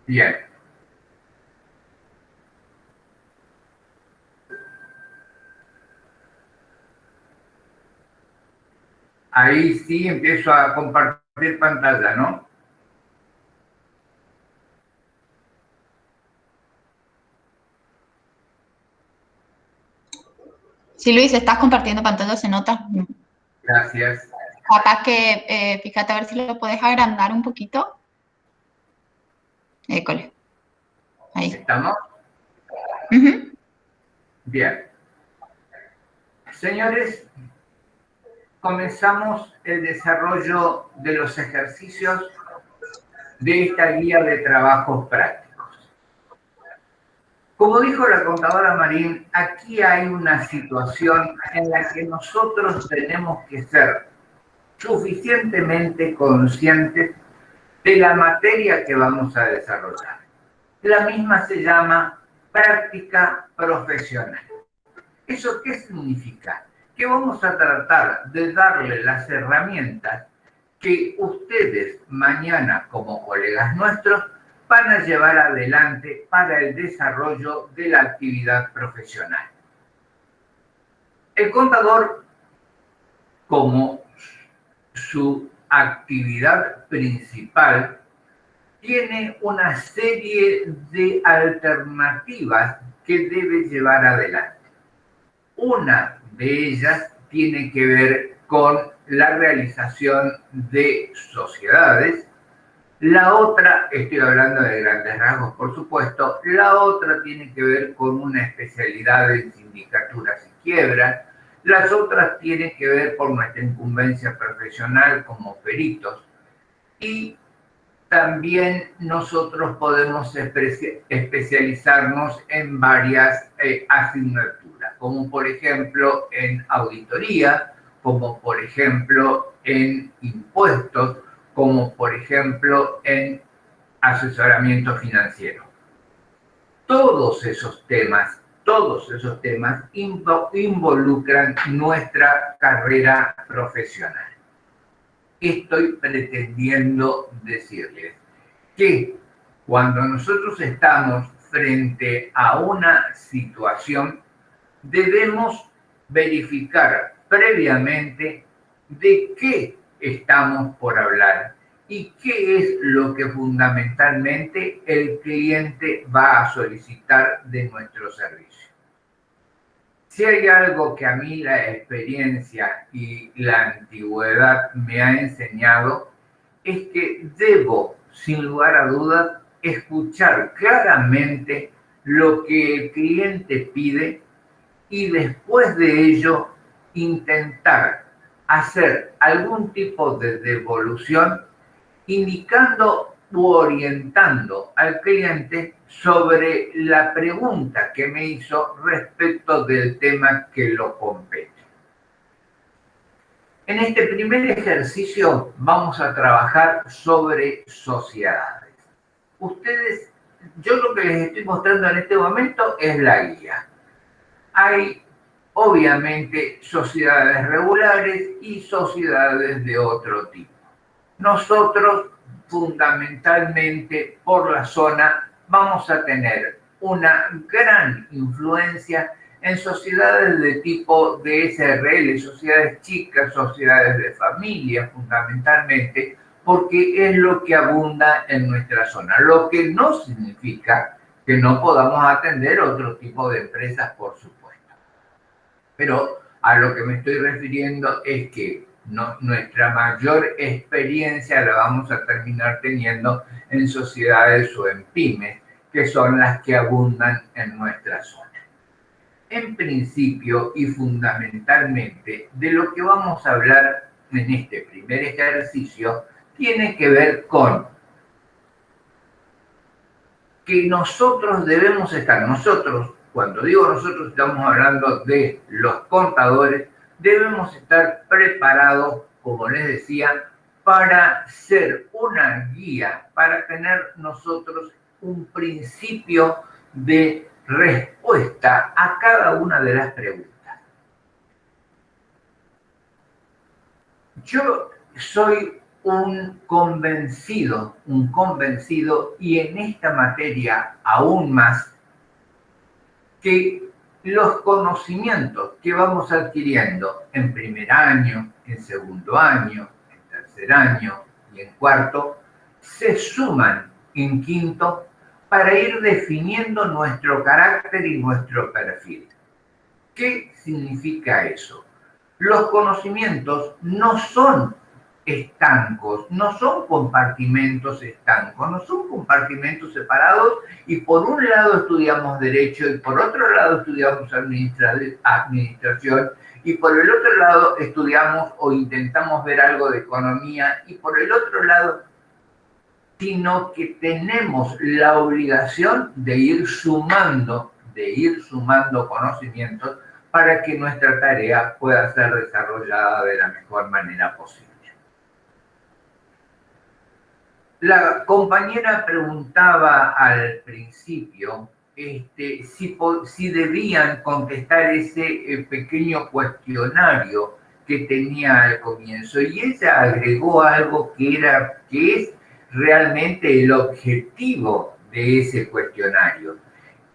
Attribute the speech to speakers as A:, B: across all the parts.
A: Bien. Ahí sí empiezo a compartir pantalla, ¿no?
B: Sí, Luis, estás compartiendo pantalla, se nota.
A: Gracias.
B: Capaz que, fíjate a ver si lo puedes agrandar un poquito. École. Ahí.
A: ¿Estamos? Bien. Señores, comenzamos el desarrollo de los ejercicios de esta guía de trabajos prácticos. Como dijo la contadora Marín, aquí hay una situación en la que nosotros tenemos que ser suficientemente conscientes de la materia que vamos a desarrollar. La misma se llama práctica profesional. ¿Eso qué significa? Que vamos a tratar de darle las herramientas que ustedes mañana como colegas nuestros van a llevar adelante para el desarrollo de la actividad profesional. El contador, como su actividad principal, tiene una serie de alternativas que debe llevar adelante. Una de ellas tiene que ver con la realización de sociedades. La otra, estoy hablando de grandes rasgos, por supuesto, la otra tiene que ver con una especialidad en sindicaturas y quiebras. Las otras tienen que ver con nuestra incumbencia profesional como peritos. Y también nosotros podemos especializarnos en varias asignaturas, como por ejemplo en auditoría, como por ejemplo en impuestos, como por ejemplo en asesoramiento financiero. Todos esos temas involucran nuestra carrera profesional. Estoy pretendiendo decirles que cuando nosotros estamos frente a una situación, debemos verificar previamente de qué estamos por hablar y qué es lo que fundamentalmente el cliente va a solicitar de nuestro servicio. Si hay algo que a mí la experiencia y la antigüedad me ha enseñado, es que debo, sin lugar a dudas, escuchar claramente lo que el cliente pide y después de ello intentar hacer algún tipo de devolución indicando u orientando al cliente sobre la pregunta que me hizo respecto del tema que lo compete. En este primer ejercicio vamos a trabajar sobre sociedades. Ustedes, yo lo que les estoy mostrando en este momento es la guía. Hay obviamente sociedades regulares y sociedades de otro tipo. Nosotros fundamentalmente por la zona vamos a tener una gran influencia en sociedades de tipo de SRL, sociedades chicas, sociedades de familia fundamentalmente, porque es lo que abunda en nuestra zona, lo que no significa que no podamos atender otro tipo de empresas, por supuesto. Pero a lo que me estoy refiriendo es que nuestra mayor experiencia la vamos a terminar teniendo en sociedades o en pymes, que son las que abundan en nuestra zona. En principio y fundamentalmente, de lo que vamos a hablar en este primer ejercicio, tiene que ver con que nosotros debemos estar, cuando digo nosotros estamos hablando de los contadores, debemos estar preparados, como les decía, para ser una guía, para tener nosotros un principio de respuesta a cada una de las preguntas. Yo soy un convencido, y en esta materia aún más, que los conocimientos que vamos adquiriendo en primer año, en segundo año, en tercer año y en cuarto, se suman en quinto para ir definiendo nuestro carácter y nuestro perfil. ¿Qué significa eso? Los conocimientos no son estancos, no son compartimentos estancos, no son compartimentos separados y por un lado estudiamos Derecho y por otro lado estudiamos Administración y por el otro lado estudiamos o intentamos ver algo de Economía y por el otro lado, sino que tenemos la obligación de ir sumando conocimientos para que nuestra tarea pueda ser desarrollada de la mejor manera posible. La compañera preguntaba al principio si debían contestar ese pequeño cuestionario que tenía al comienzo, y ella agregó algo que es realmente el objetivo de ese cuestionario.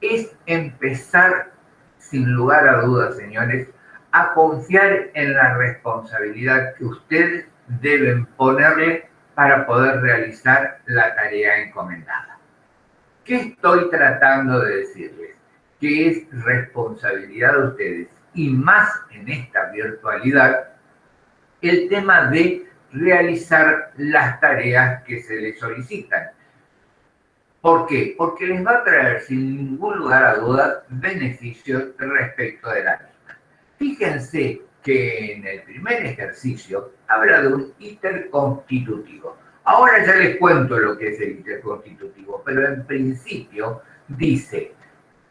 A: Es empezar, sin lugar a dudas, señores, a confiar en la responsabilidad que ustedes deben ponerle para poder realizar la tarea encomendada. ¿Qué estoy tratando de decirles? Que es responsabilidad de ustedes, y más en esta virtualidad, el tema de realizar las tareas que se les solicitan. ¿Por qué? Porque les va a traer, sin ningún lugar a dudas, beneficios respecto de la misma. Fíjense que en el primer ejercicio habla de un íter constitutivo. Ahora ya les cuento lo que es el íter constitutivo, pero en principio dice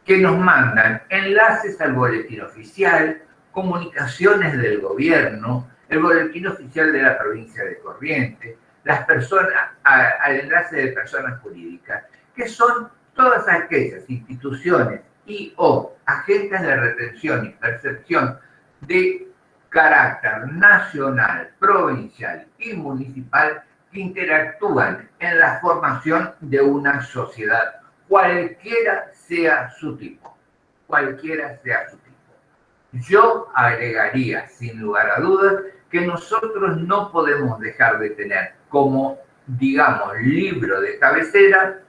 A: que nos mandan enlaces al boletín oficial, comunicaciones del gobierno, el boletín oficial de la provincia de Corrientes, las personas, al enlace de personas jurídicas, que son todas aquellas instituciones y o agentes de retención y percepción de carácter nacional, provincial y municipal que interactúan en la formación de una sociedad, cualquiera sea su tipo, cualquiera sea su tipo. Yo agregaría, sin lugar a dudas, que nosotros no podemos dejar de tener como, digamos, libro de cabecera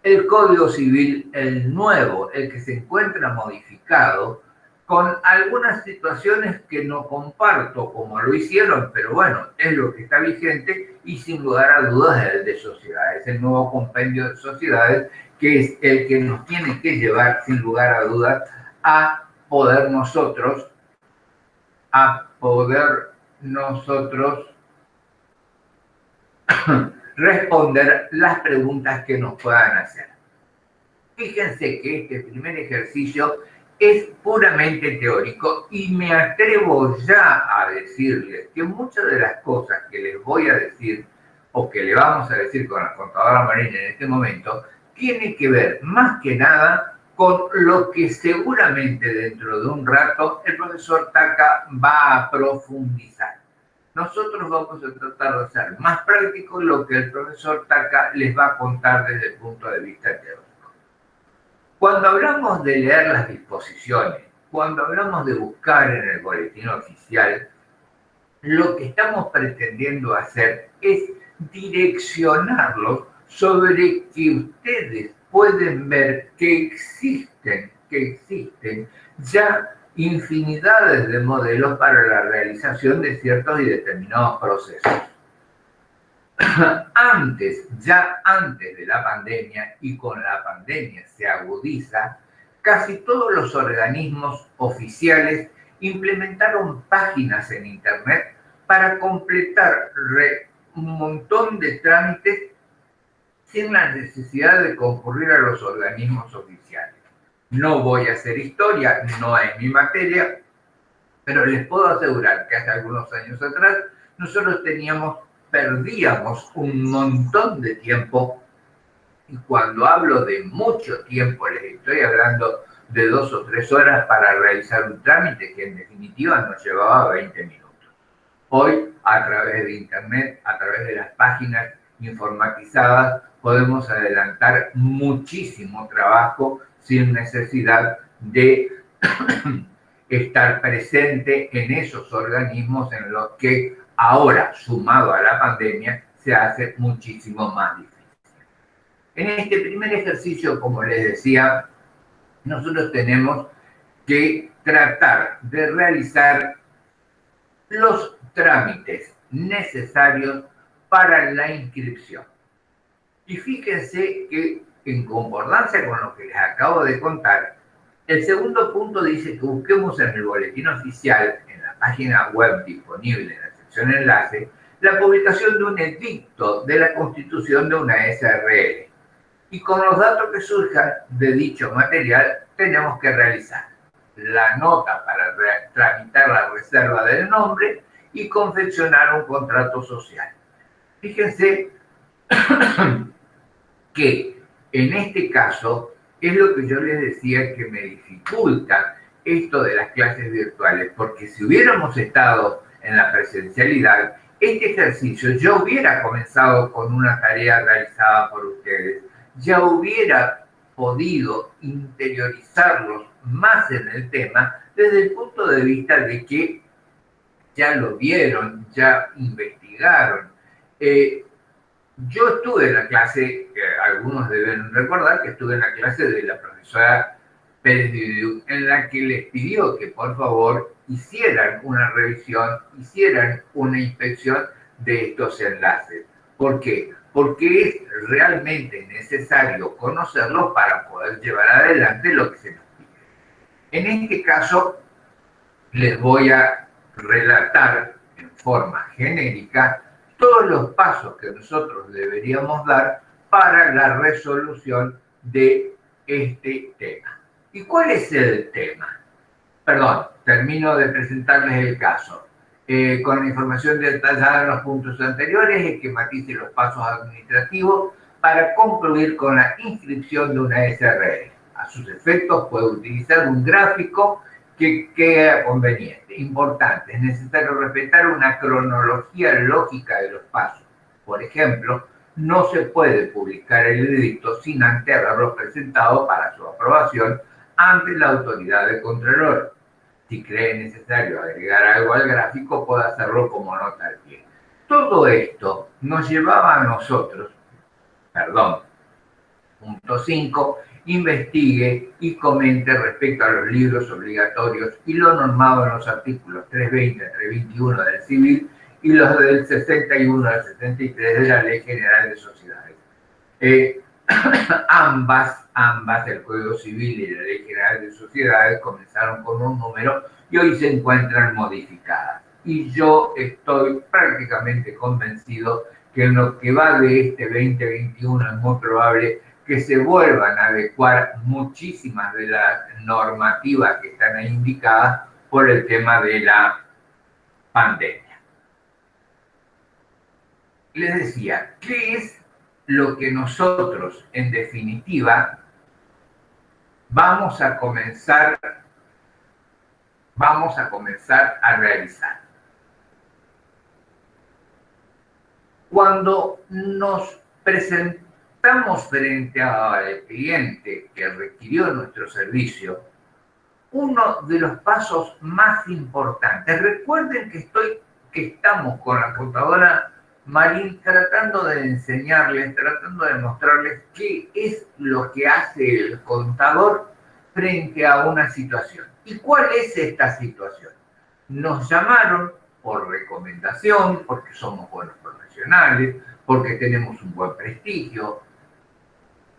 A: el Código Civil, el nuevo, el que se encuentra modificado, con algunas situaciones que no comparto como lo hicieron, pero bueno, es lo que está vigente, y sin lugar a dudas es el de sociedades, el nuevo compendio de sociedades, que es el que nos tiene que llevar, sin lugar a dudas, a poder nosotros responder las preguntas que nos puedan hacer. Fíjense que este primer ejercicio es puramente teórico y me atrevo ya a decirles que muchas de las cosas que les voy a decir o que le vamos a decir con la contadora Marina en este momento tiene que ver más que nada con lo que seguramente dentro de un rato el profesor Taca va a profundizar. Nosotros vamos a tratar de hacer más práctico lo que el profesor Taca les va a contar desde el punto de vista teórico. Cuando hablamos de leer las disposiciones, cuando hablamos de buscar en el boletín oficial, lo que estamos pretendiendo hacer es direccionarlos sobre que ustedes pueden ver que existen ya infinidades de modelos para la realización de ciertos y determinados procesos. Ya antes de la pandemia, y con la pandemia se agudiza, casi todos los organismos oficiales implementaron páginas en Internet para completar un montón de trámites sin la necesidad de concurrir a los organismos oficiales. No voy a hacer historia, no es mi materia, pero les puedo asegurar que hace algunos años atrás nosotros perdíamos un montón de tiempo, y cuando hablo de mucho tiempo les estoy hablando de 2 o 3 horas para realizar un trámite que en definitiva nos llevaba 20 minutos. Hoy, a través de Internet, a través de las páginas informatizadas, podemos adelantar muchísimo trabajo sin necesidad de estar presente en esos organismos en los que ahora, sumado a la pandemia, se hace muchísimo más difícil. En este primer ejercicio, como les decía, nosotros tenemos que tratar de realizar los trámites necesarios para la inscripción. Y fíjense que, en concordancia con lo que les acabo de contar, el segundo punto dice que busquemos en el boletín oficial, en la página web disponible en la sección enlace, la publicación de un edicto de la constitución de una SRL. Y con los datos que surjan de dicho material, tenemos que realizar la nota para tramitar la reserva del nombre y confeccionar un contrato social. Fíjense que en este caso es lo que yo les decía que me dificulta esto de las clases virtuales, porque si hubiéramos estado en la presencialidad, este ejercicio ya hubiera comenzado con una tarea realizada por ustedes, ya hubiera podido interiorizarlos más en el tema desde el punto de vista de que ya lo vieron, ya investigaron. Yo estuve en la clase, que algunos deben recordar que estuve en la clase de la profesora Pérez Dividiu, en la que les pidió que por favor hicieran una revisión, hicieran una inspección de estos enlaces. ¿Por qué? Porque es realmente necesario conocerlos para poder llevar adelante lo que se nos pide. En este caso, les voy a relatar en forma genérica todos los pasos que nosotros deberíamos dar para la resolución de este tema. ¿Y cuál es el tema? Perdón, termino de presentarles el caso. Con la información detallada en los puntos anteriores, esquematice los pasos administrativos para concluir con la inscripción de una SRL. A sus efectos puede utilizar un gráfico que queda conveniente. Importante, es necesario respetar una cronología lógica de los pasos. Por ejemplo, no se puede publicar el edicto sin antes haberlo presentado para su aprobación ante la autoridad de Contralor. Si cree necesario agregar algo al gráfico, puede hacerlo como nota al pie. Todo esto nos llevaba a nosotros, punto 5, investigue y comente respecto a los libros obligatorios y lo normado en los artículos 320 a 321 del Civil y los del 61 al 73 de la Ley General de Sociedades. Ambas, el Código Civil y la Ley General de Sociedades, comenzaron con un número y hoy se encuentran modificadas. Y yo estoy prácticamente convencido que en lo que va de este 2021 es muy probable que se vuelvan a adecuar muchísimas de las normativas que están ahí indicadas por el tema de la pandemia. Les decía, ¿qué es lo que nosotros, en definitiva, vamos a comenzar a realizar? Cuando nos presentamos frente al cliente que requirió nuestro servicio, uno de los pasos más importantes, recuerden que estamos con la contadora Marín tratando de enseñarles, tratando de mostrarles qué es lo que hace el contador frente a una situación. ¿Y cuál es esta situación? Nos llamaron por recomendación, porque somos buenos profesionales, porque tenemos un buen prestigio,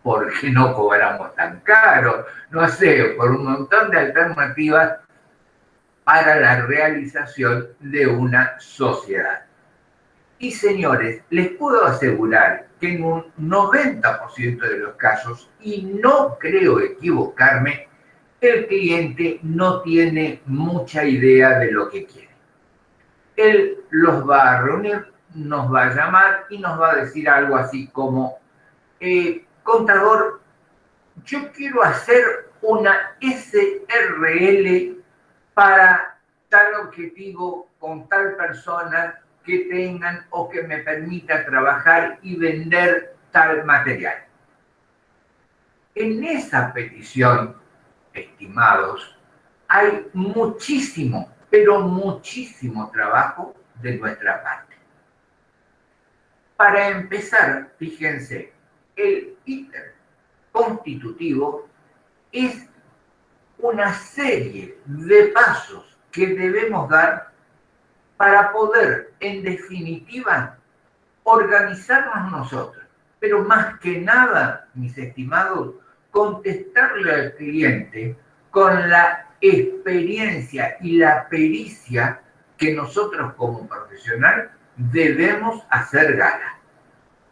A: porque no cobramos tan caro, no sé, por un montón de alternativas para la realización de una sociedad. Y señores, les puedo asegurar que en un 90% de los casos, y no creo equivocarme, el cliente no tiene mucha idea de lo que quiere. Él los va a reunir, nos va a llamar y nos va a decir algo así como, contador, yo quiero hacer una SRL para tal objetivo con tal persona que tengan o que me permita trabajar y vender tal material. En esa petición, estimados, hay muchísimo, pero muchísimo trabajo de nuestra parte. Para empezar, fíjense, el ítem constitutivo es una serie de pasos que debemos dar para poder, en definitiva, organizarnos nosotros. Pero más que nada, mis estimados, contestarle al cliente con la experiencia y la pericia que nosotros como profesional debemos hacer gala.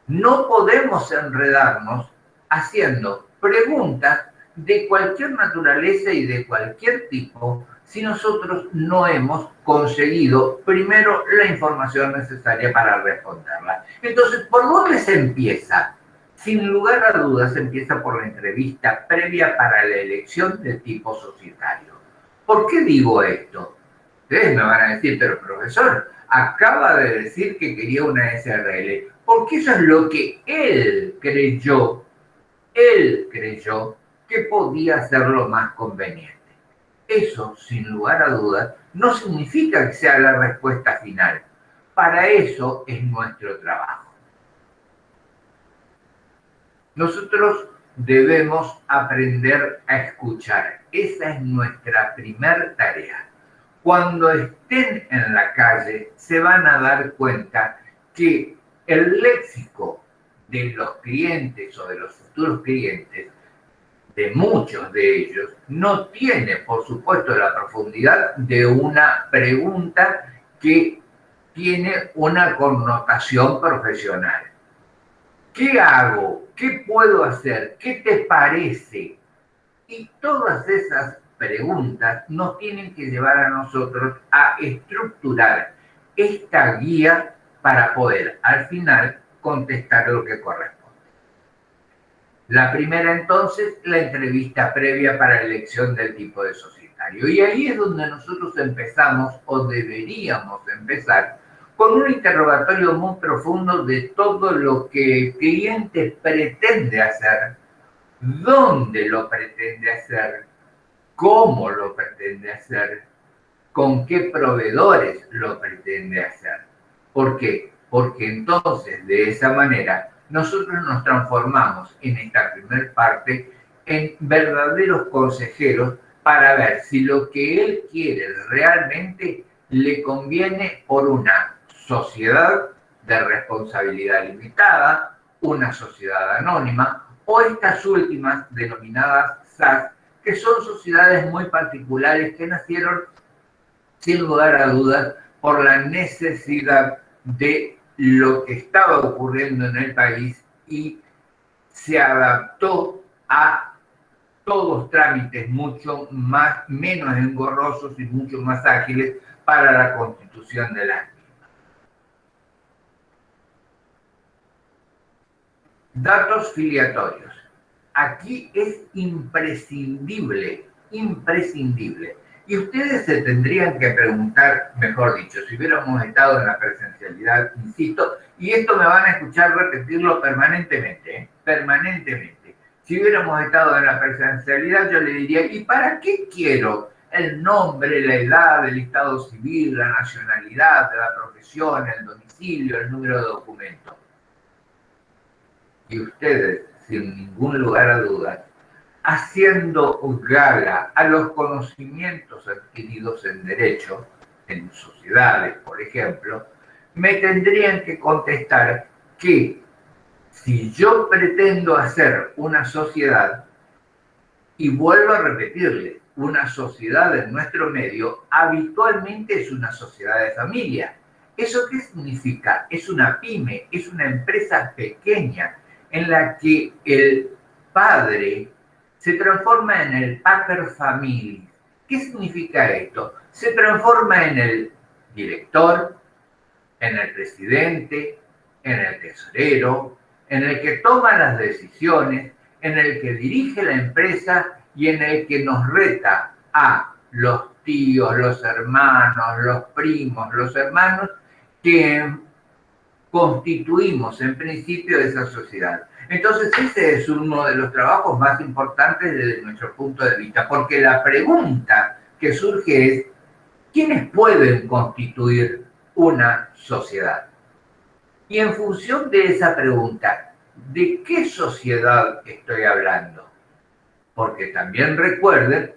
A: No podemos enredarnos haciendo preguntas de cualquier naturaleza y de cualquier tipo si nosotros no hemos conseguido primero la información necesaria para responderla. Entonces, ¿por dónde se empieza? Sin lugar a dudas, se empieza por la entrevista previa para la elección del tipo societario. ¿Por qué digo esto? Ustedes me van a decir, pero profesor, acaba de decir que quería una SRL, porque eso es lo que él creyó que podía ser lo más conveniente. Eso, sin lugar a dudas, no significa que sea la respuesta final. Para eso es nuestro trabajo. Nosotros debemos aprender a escuchar. Esa es nuestra primer tarea. Cuando estén en la calle, se van a dar cuenta que el léxico de los clientes o de los futuros clientes, de muchos de ellos, no tiene, por supuesto, la profundidad de una pregunta que tiene una connotación profesional. ¿Qué hago? ¿Qué puedo hacer? ¿Qué te parece? Y todas esas preguntas nos tienen que llevar a nosotros a estructurar esta guía para poder, al final, contestar lo que corresponde. La primera, entonces, la entrevista previa para la elección del tipo de societario. Y ahí es donde nosotros empezamos, o deberíamos empezar, con un interrogatorio muy profundo de todo lo que el cliente pretende hacer, dónde lo pretende hacer, cómo lo pretende hacer, con qué proveedores lo pretende hacer. ¿Por qué? Porque entonces, de esa manera, nosotros nos transformamos en esta primera parte en verdaderos consejeros para ver si lo que él quiere realmente le conviene por una sociedad de responsabilidad limitada, una sociedad anónima o estas últimas denominadas SAS, que son sociedades muy particulares que nacieron, sin lugar a dudas, por la necesidad de lo que estaba ocurriendo en el país y se adaptó a todos trámites mucho menos engorrosos y mucho más ágiles para la constitución de las mismas. Datos filiatorios. Aquí es imprescindible. Y ustedes se tendrían que preguntar, mejor dicho, si hubiéramos estado en la presencialidad, insisto, y esto me van a escuchar repetirlo permanentemente. Si hubiéramos estado en la presencialidad, yo le diría, ¿y para qué quiero el nombre, la edad, el estado civil, la nacionalidad, la profesión, el domicilio, el número de documento? Y ustedes, sin ningún lugar a dudas, haciendo gala a los conocimientos adquiridos en derecho, en sociedades, por ejemplo, me tendrían que contestar que si yo pretendo hacer una sociedad, y vuelvo a repetirle, una sociedad en nuestro medio habitualmente es una sociedad de familia. ¿Eso qué significa? Es una pyme, es una empresa pequeña en la que el padre se transforma en el pater familias. ¿Qué significa esto? Se transforma en el director, en el presidente, en el tesorero, en el que toma las decisiones, en el que dirige la empresa y en el que nos reta a los tíos, los hermanos, los primos, los hermanos, que constituimos en principio esa sociedad. Entonces ese es uno de los trabajos más importantes desde nuestro punto de vista, porque la pregunta que surge es, ¿quiénes pueden constituir una sociedad? Y en función de esa pregunta, ¿de qué sociedad estoy hablando? Porque también recuerden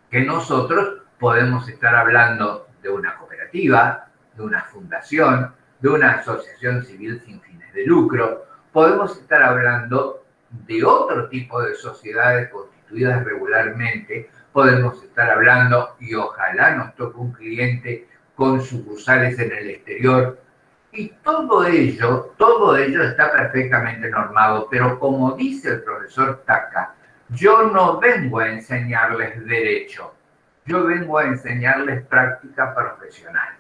A: que nosotros podemos estar hablando de una cooperativa, de una fundación, de una asociación civil sin fines de lucro, podemos estar hablando de otro tipo de sociedades constituidas regularmente, podemos estar hablando, y ojalá nos toque un cliente con sucursales en el exterior, y todo ello está perfectamente normado, pero como dice el profesor Taka, yo no vengo a enseñarles derecho, yo vengo a enseñarles práctica profesional.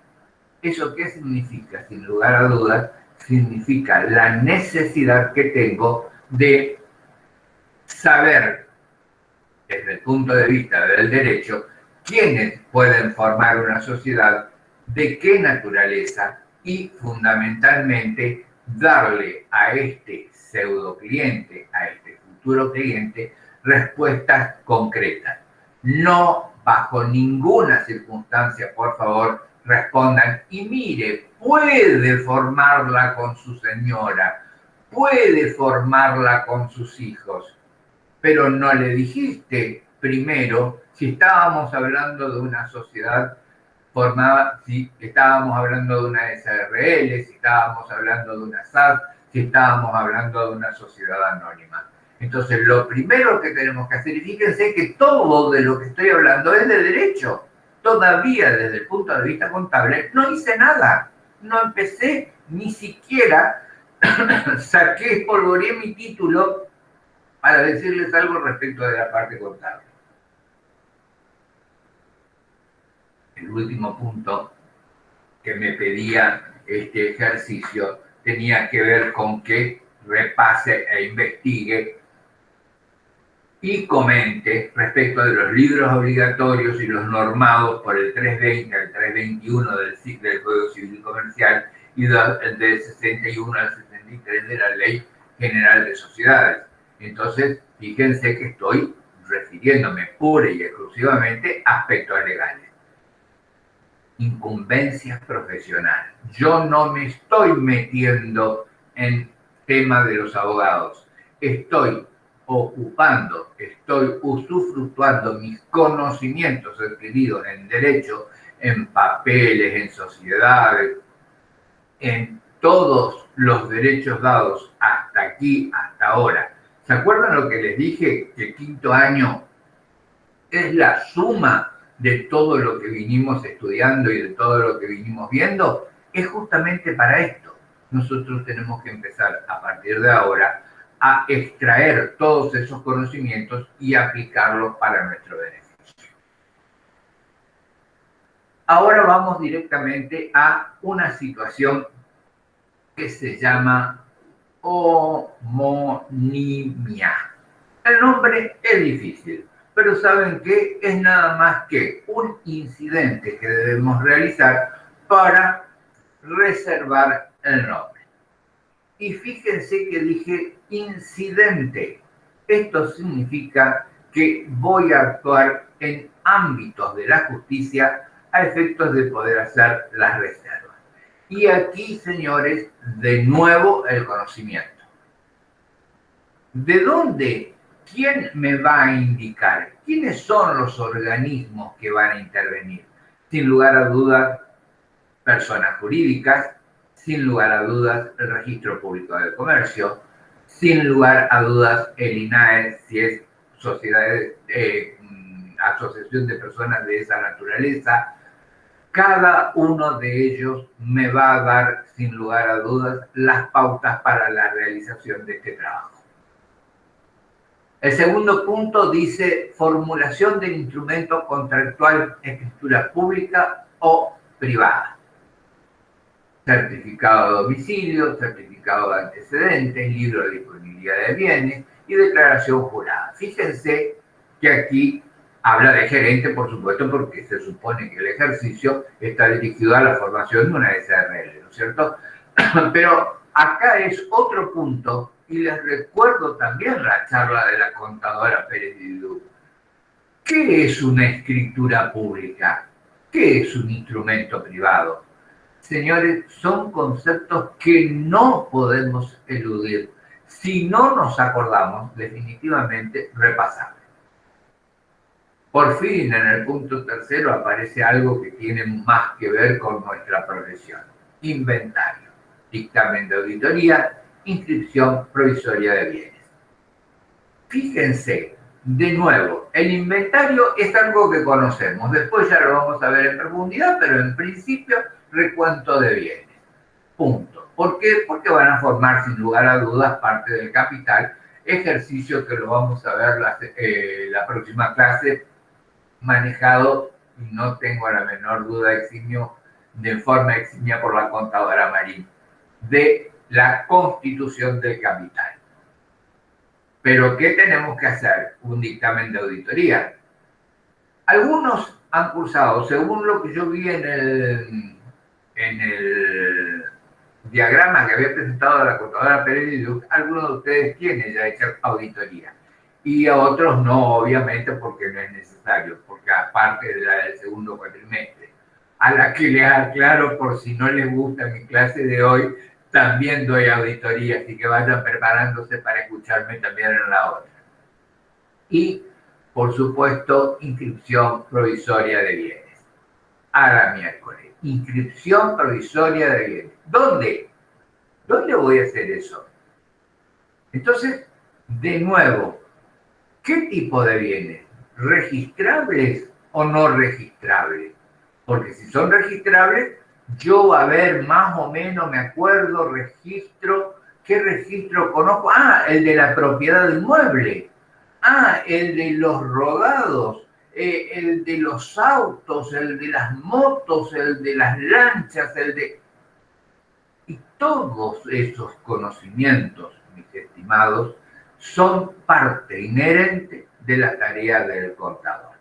A: ¿Eso qué significa? Sin lugar a dudas, significa la necesidad que tengo de saber, desde el punto de vista del derecho, quiénes pueden formar una sociedad, de qué naturaleza, y fundamentalmente darle a este pseudo cliente, a este futuro cliente, respuestas concretas. No bajo ninguna circunstancia, por favor, respondan, y mire, puede formarla con su señora, puede formarla con sus hijos, pero no le dijiste primero si estábamos hablando de una sociedad formada, si estábamos hablando de una SRL, si estábamos hablando de una SAD, si estábamos hablando de una sociedad anónima. Entonces, lo primero que tenemos que hacer, y fíjense que todo de lo que estoy hablando es de derecho. Todavía, desde el punto de vista contable, no hice nada. No empecé, ni siquiera saqué, espolvoreé mi título para decirles algo respecto de la parte contable. El último punto que me pedía este ejercicio tenía que ver con que repase e investigue y comente respecto de los libros obligatorios y los normados por el 320 al 321 del Código Civil y Comercial y del 61 al 63 de la Ley General de Sociedades. Entonces, fíjense que estoy refiriéndome pura y exclusivamente a aspectos legales. Incumbencias profesionales. Yo no me estoy metiendo en tema de los abogados. Estoy usufructuando mis conocimientos adquiridos en derecho, en papeles, en sociedades, en todos los derechos dados hasta aquí, hasta ahora. ¿Se acuerdan lo que les dije? Que el quinto año es la suma de todo lo que vinimos estudiando y de todo lo que vinimos viendo. Es justamente para esto. Nosotros tenemos que empezar a partir de ahora a extraer todos esos conocimientos y aplicarlos para nuestro beneficio. Ahora vamos directamente a una situación que se llama homonimia. El nombre es difícil, pero ¿saben qué? Es nada más que un incidente que debemos realizar para reservar el nombre. Y fíjense que dije incidente. Esto significa que voy a actuar en ámbitos de la justicia a efectos de poder hacer las reservas. Y aquí, señores, de nuevo el conocimiento. ¿De dónde? ¿Quién me va a indicar? ¿Quiénes son los organismos que van a intervenir? Sin lugar a dudas, personas jurídicas, sin lugar a dudas, el Registro Público del Comercio, sin lugar a dudas, el INAE, si es asociación de personas de esa naturaleza. Cada uno de ellos me va a dar, sin lugar a dudas, las pautas para la realización de este trabajo. El segundo punto dice formulación del instrumento contractual, escritura pública o privada. Certificado de domicilio, certificado de antecedentes, libro de disponibilidad de bienes y declaración jurada. Fíjense que aquí Habla de gerente, por supuesto, porque se supone que el ejercicio está dirigido a la formación de una SRL, ¿no es cierto? Pero acá es otro punto, y les recuerdo también la charla de la contadora Pérez Didú. ¿Qué es una escritura pública? ¿Qué es un instrumento privado? Señores, son conceptos que no podemos eludir. Si no nos acordamos, definitivamente repasar. Por fin, en el punto tercero aparece algo que tiene más que ver con nuestra profesión. Inventario, dictamen de auditoría, inscripción provisoria de bienes. Fíjense, de nuevo, el inventario es algo que conocemos. Después ya lo vamos a ver en profundidad, pero en principio, recuento de bienes. Punto. ¿Por qué? Porque van a formar, sin lugar a dudas, parte del capital, ejercicio que lo vamos a ver la próxima clase, manejado, y no tengo la menor duda, eximio, de forma eximia por la contadora Marín, de la constitución del capital. Pero ¿qué tenemos que hacer? Un dictamen de auditoría. Algunos han cursado, según lo que yo vi en el diagrama que había presentado la contadora Pérez Didú, algunos de ustedes tienen ya hecha auditoría. Y a otros no, obviamente, porque no es necesario, porque aparte de la del segundo cuatrimestre, a la que les aclaro, por si no les gusta mi clase de hoy, también doy auditoría, así que vayan preparándose para escucharme también en la otra. Y, por supuesto, inscripción provisoria de bienes. A la miércoles. Inscripción provisoria de bienes. ¿Dónde? ¿Dónde voy a hacer eso? Entonces, de nuevo, ¿qué tipo de bienes? ¿Registrables o no registrables? Porque si son registrables, yo a ver, más o menos me acuerdo, registro, ¿qué registro conozco? Ah, el de la propiedad inmueble. Ah, el de los rodados, el de los autos, el de las motos, el de las lanchas, el de... Y todos esos conocimientos, mis estimados, son parte inherente de la tarea del contador.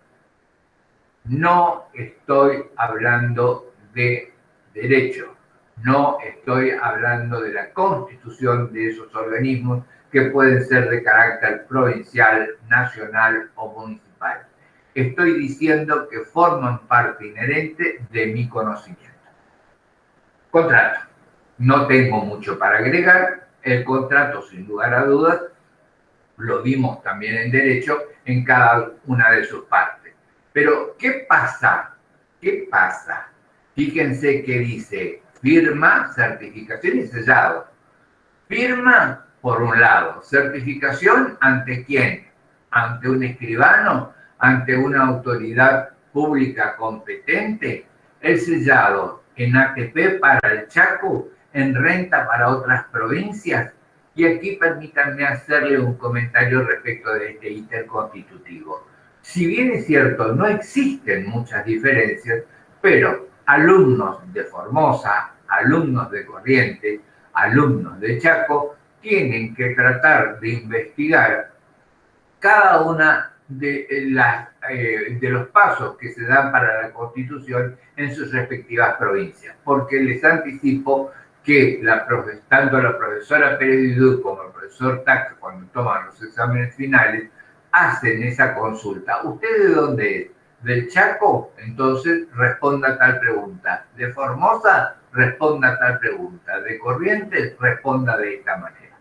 A: No estoy hablando de derecho, no estoy hablando de la constitución de esos organismos que pueden ser de carácter provincial, nacional o municipal. Estoy diciendo que forman parte inherente de mi conocimiento. Contrato. No tengo mucho para agregar. El contrato, sin lugar a dudas, lo vimos también en derecho en cada una de sus partes. Pero, ¿qué pasa? ¿Qué pasa? Fíjense que dice firma, certificación y sellado. Firma, por un lado. Certificación, ¿ante quién? ¿Ante un escribano? ¿Ante una autoridad pública competente? El sellado en ATP para el Chaco, en renta para otras provincias. Y aquí permítanme hacerle un comentario respecto de este ítem constitutivo. Si bien es cierto, no existen muchas diferencias, pero alumnos de Formosa, alumnos de Corrientes, alumnos de Chaco, tienen que tratar de investigar cada una de los pasos que se dan para la Constitución en sus respectivas provincias, porque les anticipo que tanto la profesora Pérez Didú como el profesor Tac, cuando toman los exámenes finales, hacen esa consulta. ¿Usted de dónde es? ¿Del Chaco? Entonces responda tal pregunta. ¿De Formosa? Responda tal pregunta. ¿De Corrientes? Responda de esta manera.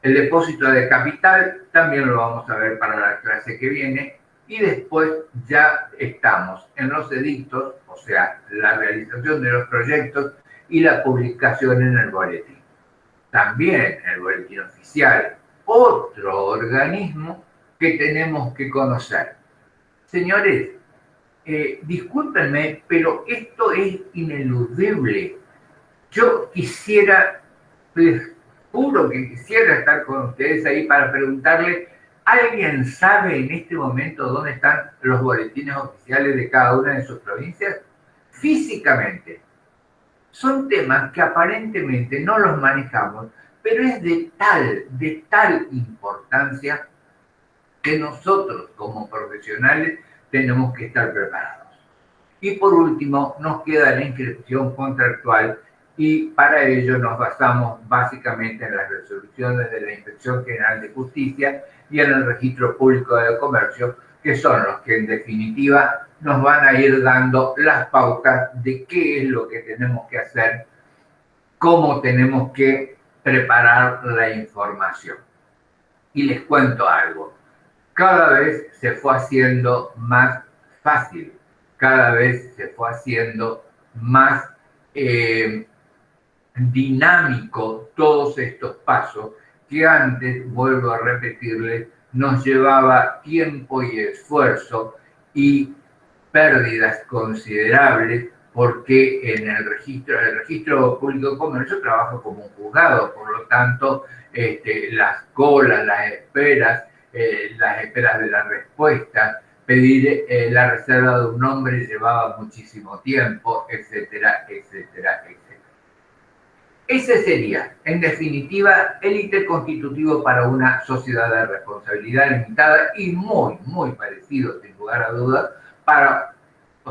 A: El depósito de capital también lo vamos a ver para la clase que viene. Y después ya estamos en los edictos, o sea, la realización de los proyectos y la publicación en el boletín. También el boletín oficial, otro organismo que tenemos que conocer. Señores, discúlpenme, pero esto es ineludible. Yo quisiera, les juro que quisiera estar con ustedes ahí para preguntarle, ¿alguien sabe en este momento dónde están los boletines oficiales de cada una de sus provincias? Físicamente. Son temas que aparentemente no los manejamos, pero es de tal importancia que nosotros como profesionales tenemos que estar preparados. Y por último, nos queda la inscripción contractual y para ello nos basamos básicamente en las resoluciones de la Inspección General de Justicia y en el Registro Público de Comercio, que son los que en definitiva nos van a ir dando las pautas de qué es lo que tenemos que hacer, cómo tenemos que preparar la información. Y les cuento algo, cada vez se fue haciendo más fácil, cada vez se fue haciendo más dinámico todos estos pasos que antes, vuelvo a repetirles, nos llevaba tiempo y esfuerzo y pérdidas considerables porque en el registro público de comercio trabaja como un juzgado, por lo tanto las colas, las esperas de la respuesta, pedir la reserva de un nombre llevaba muchísimo tiempo, etcétera, etcétera, etcétera. Ese sería, en definitiva, el ítem constitutivo para una sociedad de responsabilidad limitada y muy, muy parecido, sin lugar a dudas, para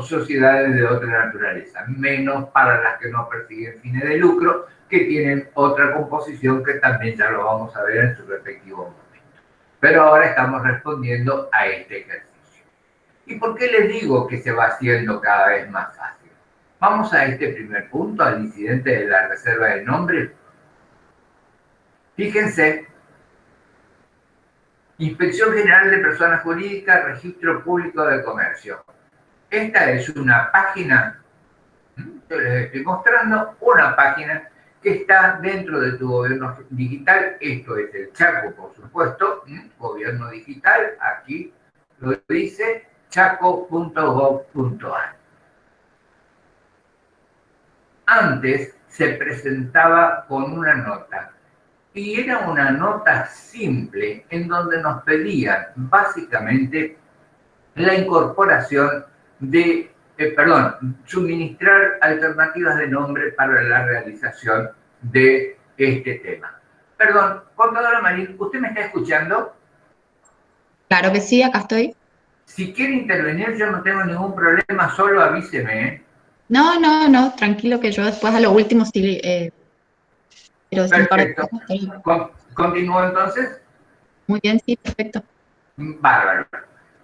A: sociedades de otra naturaleza, menos para las que no persiguen fines de lucro, que tienen otra composición que también ya lo vamos a ver en su respectivo momento. Pero ahora estamos respondiendo a este ejercicio. ¿Y por qué les digo que se va haciendo cada vez más fácil? Vamos a este primer punto, al incidente de la reserva de nombre. Fíjense, Inspección General de Personas Jurídicas, Registro Público de Comercio. Esta es una página, yo les estoy mostrando una página que está dentro de tu gobierno digital. Esto es el Chaco, por supuesto, gobierno digital, aquí lo dice, chaco.gov.ar. Antes se presentaba con una nota y era una nota simple en donde nos pedían básicamente la incorporación de, suministrar alternativas de nombre para la realización de este tema. Perdón, contadora Marín, ¿usted me está escuchando?
B: Claro que sí, acá estoy.
A: Si quiere intervenir, yo no tengo ningún problema, solo avíseme, ¿eh?
B: No, tranquilo que yo después a lo último sí, pero sin par de
A: Perfecto.
B: cosas estoy.
A: ¿Continúo entonces?
B: Muy bien, sí, perfecto.
A: Bárbaro.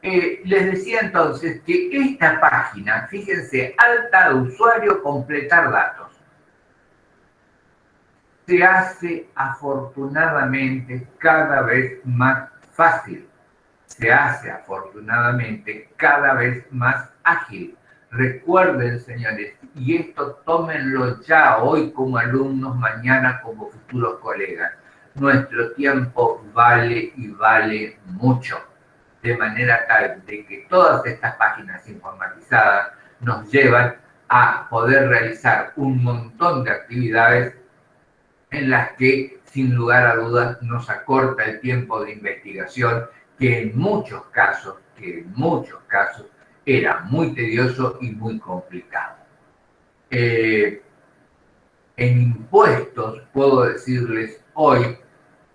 A: Les decía entonces que esta página, fíjense, alta de usuario, completar datos, se hace afortunadamente cada vez más fácil, se hace afortunadamente cada vez más ágil. Recuerden, señores, y esto tómenlo ya hoy como alumnos, mañana como futuros colegas, nuestro tiempo vale y vale mucho, de manera tal de que todas estas páginas informatizadas nos llevan a poder realizar un montón de actividades en las que, sin lugar a dudas, nos acorta el tiempo de investigación, que en muchos casos era muy tedioso y muy complicado. En impuestos, puedo decirles hoy,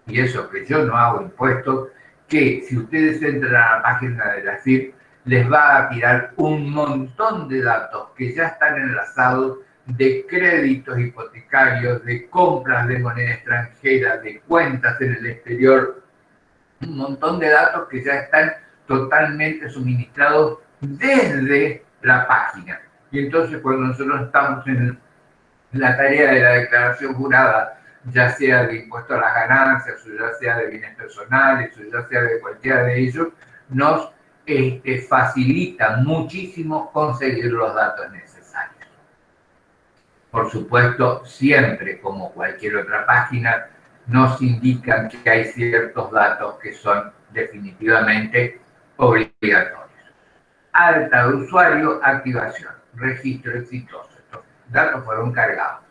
A: y eso que yo no hago impuestos, que si ustedes entran a la página de la AFIP, les va a tirar un montón de datos que ya están enlazados de créditos hipotecarios, de compras de moneda extranjera, de cuentas en el exterior, un montón de datos que ya están totalmente suministrados desde la página. Y entonces cuando nosotros estamos en la tarea de la declaración jurada, ya sea de impuesto a las ganancias, o ya sea de bienes personales, o ya sea de cualquiera de ellos, nos facilita muchísimo conseguir los datos necesarios. Por supuesto, siempre, como cualquier otra página, nos indican que hay ciertos datos que son definitivamente obligatorios. Alta de usuario, activación, registro exitoso. Estos datos fueron cargados.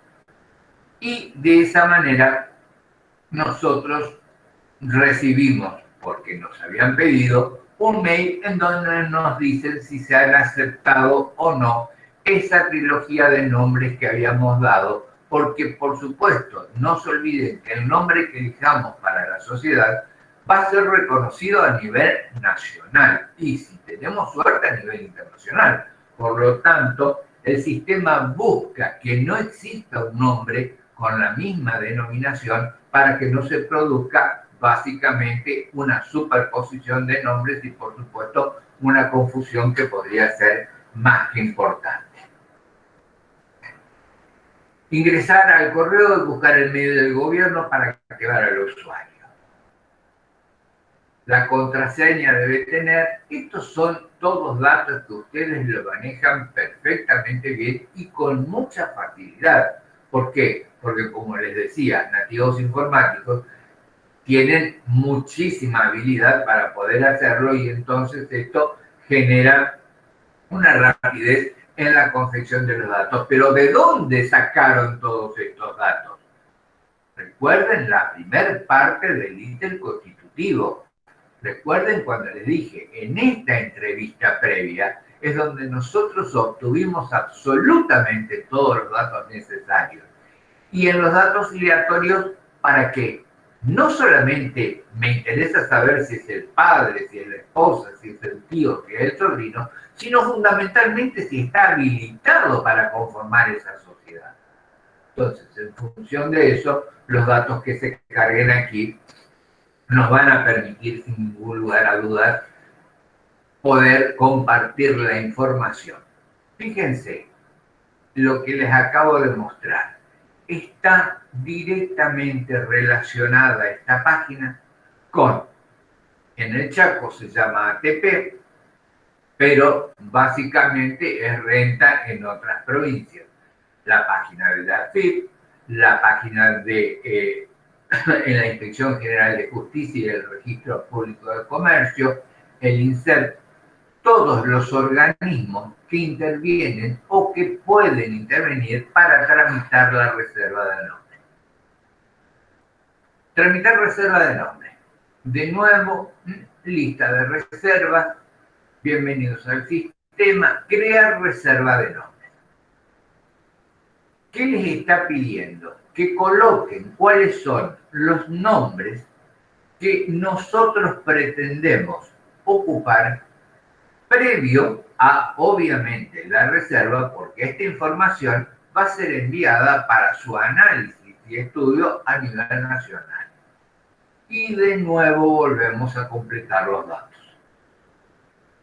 A: Y de esa manera nosotros recibimos, porque nos habían pedido, un mail en donde nos dicen si se han aceptado o no esa trilogía de nombres que habíamos dado, porque por supuesto no se olviden que el nombre que elijamos para la sociedad va a ser reconocido a nivel nacional y, si tenemos suerte, a nivel internacional. Por lo tanto, el sistema busca que no exista un nombre con la misma denominación para que no se produzca básicamente una superposición de nombres y, por supuesto, una confusión que podría ser más que importante. Ingresar al correo y buscar el medio del gobierno para activar al usuario. La contraseña debe tener, estos son todos datos que ustedes lo manejan perfectamente bien y con mucha facilidad. ¿Por qué? Porque, como les decía, nativos informáticos tienen muchísima habilidad para poder hacerlo y entonces esto genera una rapidez en la confección de los datos. Pero ¿de dónde sacaron todos estos datos? Recuerden la primera parte del ítem constitutivo. Recuerden cuando les dije, en esta entrevista previa es donde nosotros obtuvimos absolutamente todos los datos necesarios. Y en los datos aleatorios, ¿para qué? No solamente me interesa saber si es el padre, si es la esposa, si es el tío, si es el sobrino, sino fundamentalmente si está habilitado para conformar esa sociedad. Entonces, en función de eso, los datos que se carguen aquí nos van a permitir, sin ningún lugar a dudas, poder compartir la información. Fíjense, lo que les acabo de mostrar está directamente relacionada esta página con, en el Chaco se llama ATP, pero básicamente es renta en otras provincias. La página de la AFIP, la página de en la Inspección General de Justicia y el Registro Público de Comercio, el INSERT, todos los organismos que intervienen o que pueden intervenir para tramitar la reserva de nombre. Tramitar reserva de nombre. De nuevo, lista de reservas. Bienvenidos al sistema. Crear reserva de nombre. ¿Qué les está pidiendo? Que coloquen cuáles son los nombres que nosotros pretendemos ocupar previo a, obviamente, la reserva, porque esta información va a ser enviada para su análisis y estudio a nivel nacional. Y de nuevo volvemos a completar los datos.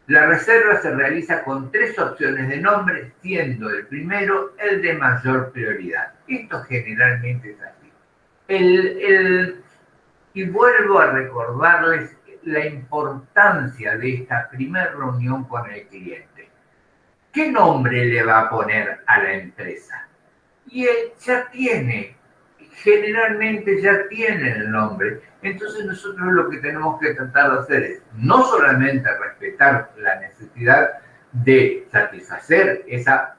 A: La reserva se realiza con 3 opciones de nombre, siendo el primero el de mayor prioridad. Esto generalmente es así. Y vuelvo a recordarles la importancia de esta primera reunión con el cliente. ¿Qué nombre le va a poner a la empresa? Y él ya tiene, generalmente ya tiene el nombre. Entonces nosotros lo que tenemos que tratar de hacer es no solamente respetar la necesidad de satisfacer esa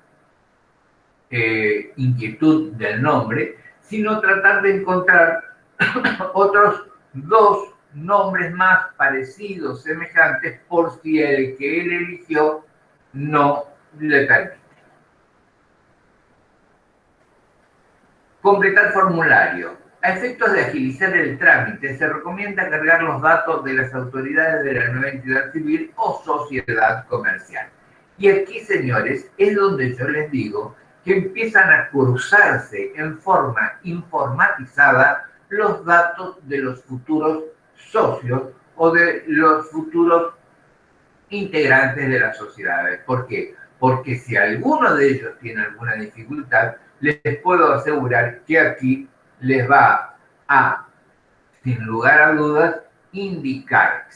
A: inquietud del nombre, sino tratar de encontrar otros 2 nombres más parecidos, semejantes, por si el que él eligió no le permite. Completar formulario. A efectos de agilizar el trámite, se recomienda cargar los datos de las autoridades de la nueva entidad civil o sociedad comercial. Y aquí, señores, es donde yo les digo que empiezan a cruzarse en forma informatizada los datos de los futuros socios o de los futuros integrantes de las sociedades. ¿Por qué? Porque si alguno de ellos tiene alguna dificultad, les puedo asegurar que aquí les va a, sin lugar a dudas, indicar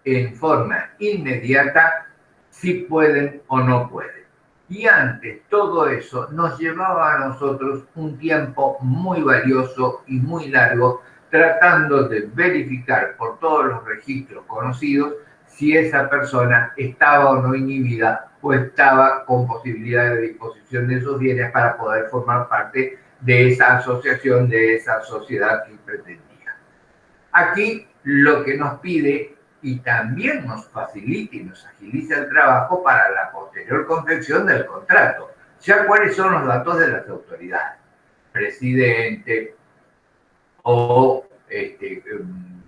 A: en forma inmediata si pueden o no pueden. Y antes, todo eso nos llevaba a nosotros un tiempo muy valioso y muy largo tratando de verificar por todos los registros conocidos si esa persona estaba o no inhibida o estaba con posibilidad de disposición de esos bienes para poder formar parte de esa asociación, de esa sociedad que pretendía. Aquí lo que nos pide y también nos facilita y nos agiliza el trabajo para la posterior confección del contrato. Ya cuáles son los datos de las autoridades, presidente o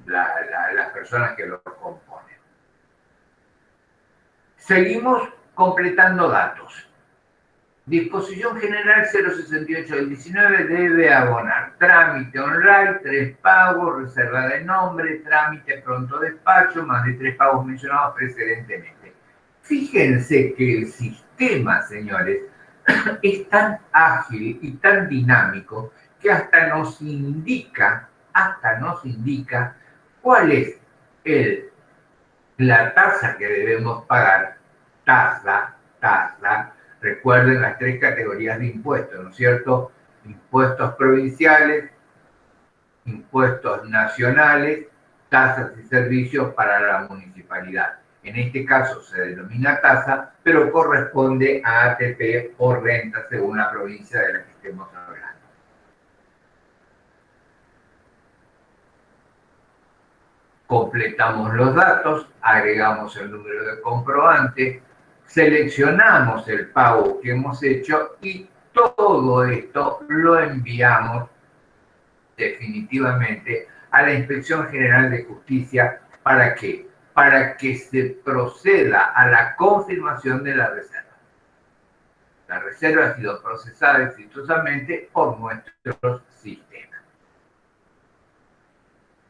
A: las personas personas que lo componen. Seguimos completando datos. Disposición General 068 del 19 debe abonar trámite online, 3 pagos, reserva de nombre, trámite pronto despacho, más de 3 pagos mencionados precedentemente. Fíjense que el sistema, señores, es tan ágil y tan dinámico que hasta nos indica cuál es la tasa que debemos pagar. Tasa. Recuerden las 3 categorías de impuestos, ¿no es cierto? Impuestos provinciales, impuestos nacionales, tasas y servicios para la municipalidad. En este caso se denomina tasa, pero corresponde a ATP o renta según la provincia de la que estemos hablando. Completamos los datos, agregamos el número de comprobante, seleccionamos el pago que hemos hecho y todo esto lo enviamos definitivamente a la Inspección General de Justicia. ¿Para qué? Para que se proceda a la confirmación de la reserva. La reserva ha sido procesada exitosamente por nuestros sistemas.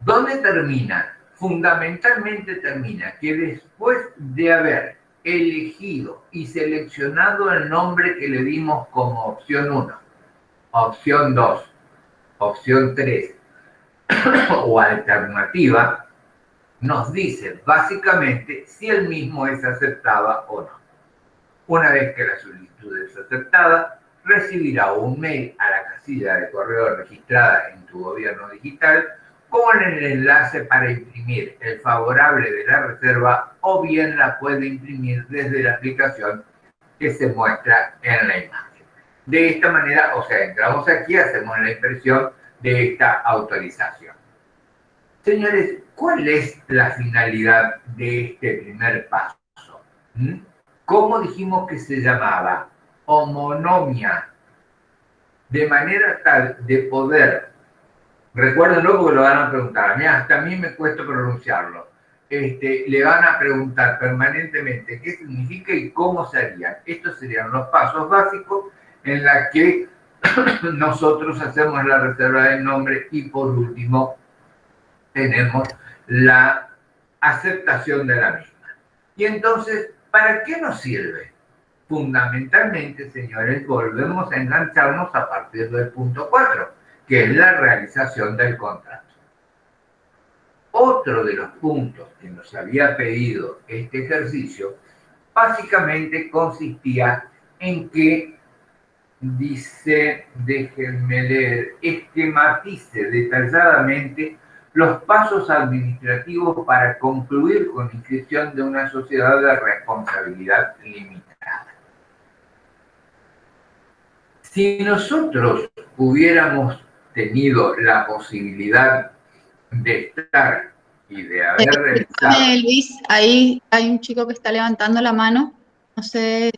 A: ¿Dónde termina? Fundamentalmente termina que después de haber elegido y seleccionado el nombre que le dimos como opción 1, opción 2, opción 3 o alternativa, nos dice básicamente si el mismo es aceptada o no. Una vez que la solicitud es aceptada, recibirá un mail a la casilla de correo registrada en tu gobierno digital con el enlace para imprimir el favorable de la reserva, o bien la puede imprimir desde la aplicación que se muestra en la imagen. De esta manera, o sea, entramos aquí, hacemos la impresión de esta autorización. Señores, ¿cuál es la finalidad de este primer paso? ¿Cómo dijimos que se llamaba? Homonomia. De manera tal de poder, recuérdenlo porque lo van a preguntar, a mí hasta a mí me cuesta pronunciarlo, le van a preguntar permanentemente qué significa y cómo se harían. Estos serían los pasos básicos en los que nosotros hacemos la reserva del nombre y por último tenemos la aceptación de la misma. Y entonces, ¿para qué nos sirve? Fundamentalmente, señores, volvemos a engancharnos a partir del punto 4, que es la realización del contrato. Otro de los puntos que nos había pedido este ejercicio, básicamente consistía en que dice, déjenme leer, esquematice detalladamente los pasos administrativos para concluir con la inscripción de una sociedad de responsabilidad limitada. Si nosotros hubiéramos tenido la posibilidad de estar y de haber realizado...
B: Luis, ahí hay un chico que está levantando la mano, no sé,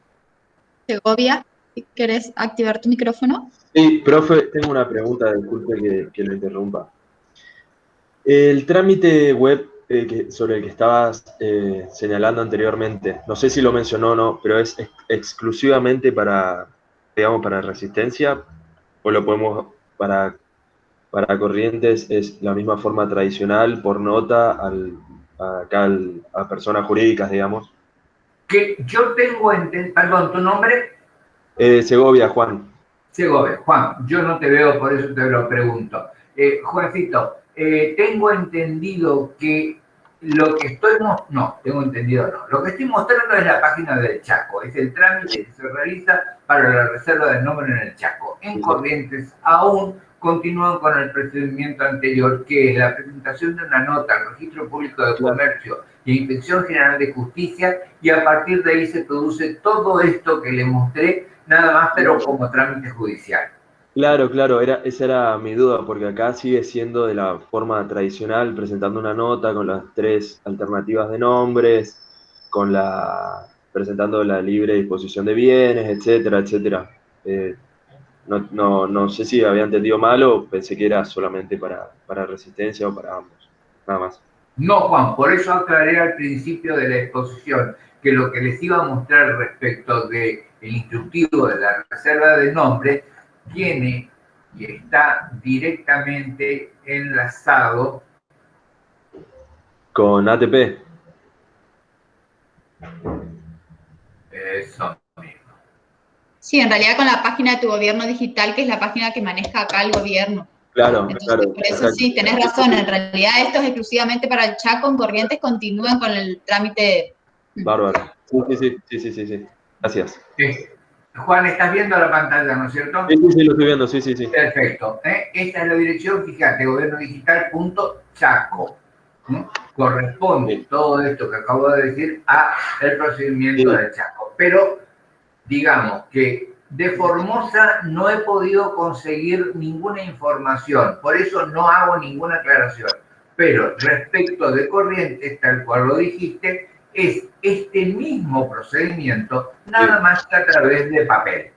B: Segovia, ¿querés activar tu micrófono?
C: Sí, profe, tengo una pregunta, disculpe que lo interrumpa. El trámite web sobre el que estabas señalando anteriormente, no sé si lo mencionó o no, pero ¿es exclusivamente para, digamos, para Resistencia o lo podemos para Corrientes? ¿Es la misma forma tradicional por nota a personas jurídicas, digamos?
A: Que yo tengo entendido, perdón, ¿tu nombre?
C: Segovia, Juan.
A: Segovia, Juan, yo no te veo, por eso te lo pregunto. Juancito, tengo entendido que lo que estoy lo que estoy mostrando es la página del Chaco, es el trámite que se realiza para la reserva del nombre en el Chaco. En Corrientes aún continúan con el procedimiento anterior, que es la presentación de una nota al Registro Público de Comercio y Inspección General de Justicia, y a partir de ahí se produce todo esto que le mostré, nada más, pero como trámite judicial.
C: Claro, esa era mi duda, porque acá sigue siendo de la forma tradicional, presentando una nota con las 3 alternativas de nombres, presentando la libre disposición de bienes, etcétera, etcétera. No sé si había entendido mal o pensé que era solamente para Resistencia o para ambos, nada más.
A: No, Juan, por eso aclaré al principio de la exposición que lo que les iba a mostrar respecto del instructivo de la reserva de nombres tiene y está directamente enlazado
C: con ATP.
A: Eso mismo.
B: Sí, en realidad con la página de tu gobierno digital, que es la página que maneja acá el gobierno.
C: Claro,
B: Entonces,
C: claro.
B: por eso
C: Exacto.
B: sí, tenés razón. En realidad esto es exclusivamente para el Chaco. En Corrientes continúan con el trámite.
C: Bárbaro. Sí. Gracias.
A: Juan, estás viendo la pantalla, ¿no es cierto?
C: Sí, lo estoy viendo, sí.
A: Perfecto. Esta es la dirección, fíjate, gobernodigital.chaco. Corresponde todo esto que acabo de decir a el procedimiento del Chaco. Pero digamos que de Formosa no he podido conseguir ninguna información, por eso no hago ninguna aclaración. Pero respecto de Corrientes, tal cual lo dijiste, es este mismo procedimiento, nada más que a través de papel.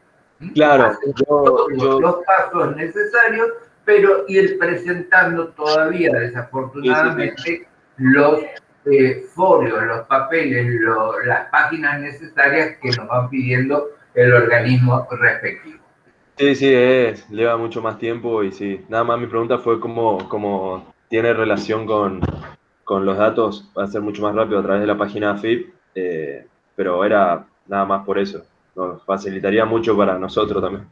C: Claro,
A: los pasos necesarios, pero ir presentando todavía, desafortunadamente, los folios, los papeles, las páginas necesarias que nos van pidiendo el organismo respectivo.
C: Sí, lleva mucho más tiempo y sí. Nada más mi pregunta fue cómo tiene relación con los datos, va a ser mucho más rápido a través de la página AFIP, pero era nada más por eso. Nos facilitaría mucho para nosotros también.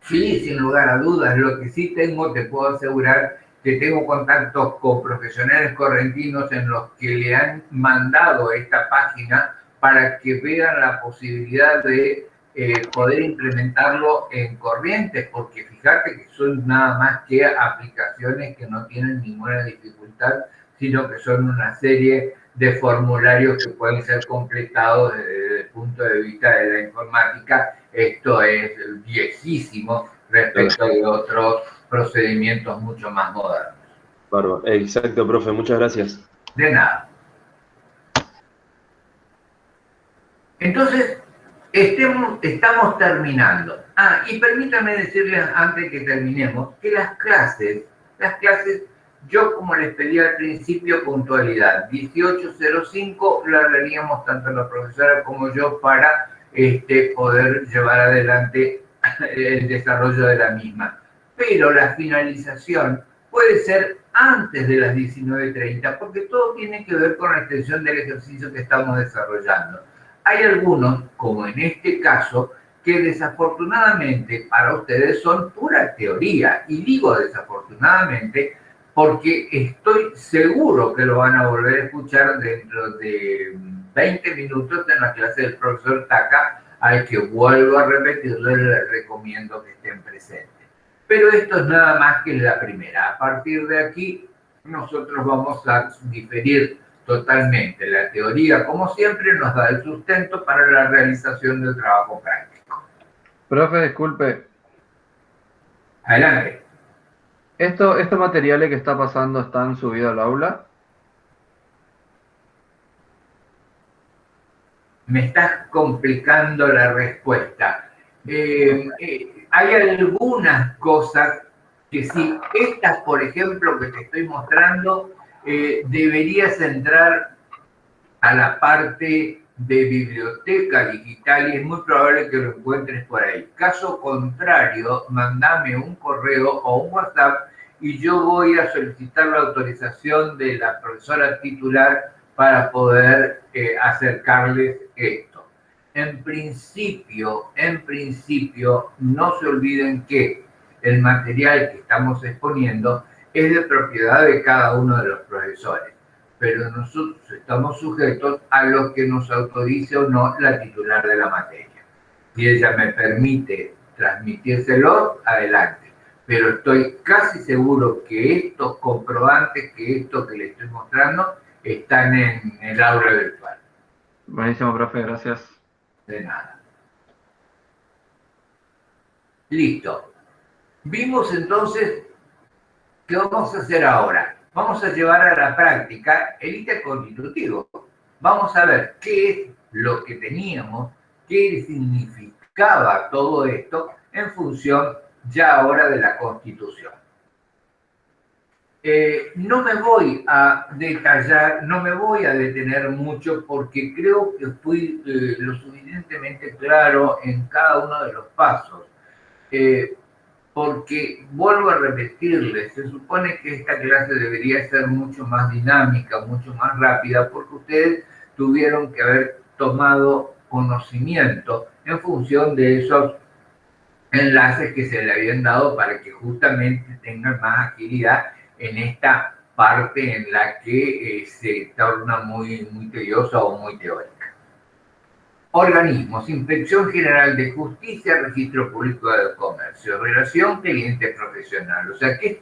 A: Sí, sin lugar a dudas. Lo que sí tengo, te puedo asegurar que tengo contactos con profesionales correntinos en los que le han mandado esta página para que vean la posibilidad de poder implementarlo en Corrientes, porque fíjate que son nada más que aplicaciones que no tienen ninguna dificultad, sino que son una serie de formularios que pueden ser completados desde el punto de vista de la informática. Esto es viejísimo respecto de otros procedimientos mucho más modernos.
C: Bárbaro. Exacto, profe, muchas gracias.
A: De nada. Entonces, estamos terminando. Y permítanme decirles antes que terminemos que las clases, yo como les pedí al principio, puntualidad, 18:05 la haríamos tanto la profesora como yo para poder llevar adelante el desarrollo de la misma. Pero la finalización puede ser antes de las 19:30, porque todo tiene que ver con la extensión del ejercicio que estamos desarrollando. Hay algunos, como en este caso, que desafortunadamente para ustedes son pura teoría. Y digo desafortunadamente porque estoy seguro que lo van a volver a escuchar dentro de 20 minutos en la clase del profesor Taca, al que vuelvo a repetirles, les recomiendo que estén presentes. Pero esto es nada más que la primera. A partir de aquí, nosotros vamos a diferir totalmente. La teoría, como siempre, nos da el sustento para la realización del trabajo práctico.
D: Profe, disculpe.
A: Adelante.
D: ¿Estos materiales que está pasando están subidos al aula?
A: Me estás complicando la respuesta. Hay algunas cosas que sí, estas, por ejemplo, que te estoy mostrando, deberías entrar a la parte de biblioteca digital y es muy probable que lo encuentres por ahí. Caso contrario, mandame un correo o un WhatsApp y yo voy a solicitar la autorización de la profesora titular para poder acercarles esto. En principio, no se olviden que el material que estamos exponiendo es de propiedad de cada uno de los profesores, pero nosotros estamos sujetos a lo que nos autorice o no la titular de la materia. Si ella me permite transmitírselo, adelante. Pero estoy casi seguro que estos comprobantes, que esto que les estoy mostrando, están en el aula virtual.
D: Buenísimo, profe, gracias.
A: De nada. Listo. Vimos entonces qué vamos a hacer ahora. Vamos a llevar a la práctica el ítem constitutivo. Vamos a ver qué es lo que teníamos, qué significaba todo esto en función ya ahora de la Constitución. No me voy a detallar, no me voy a detener mucho porque creo que fui lo suficientemente claro en cada uno de los pasos. Porque, vuelvo a repetirles, se supone que esta clase debería ser mucho más dinámica, mucho más rápida, porque ustedes tuvieron que haber tomado conocimiento en función de esos enlaces que se le habían dado para que justamente tengan más agilidad en esta parte en la que se torna muy tediosa o muy teórica. Organismos: Inspección General de Justicia, Registro Público de Comercio, Relación Cliente-Profesional. O sea, ¿qué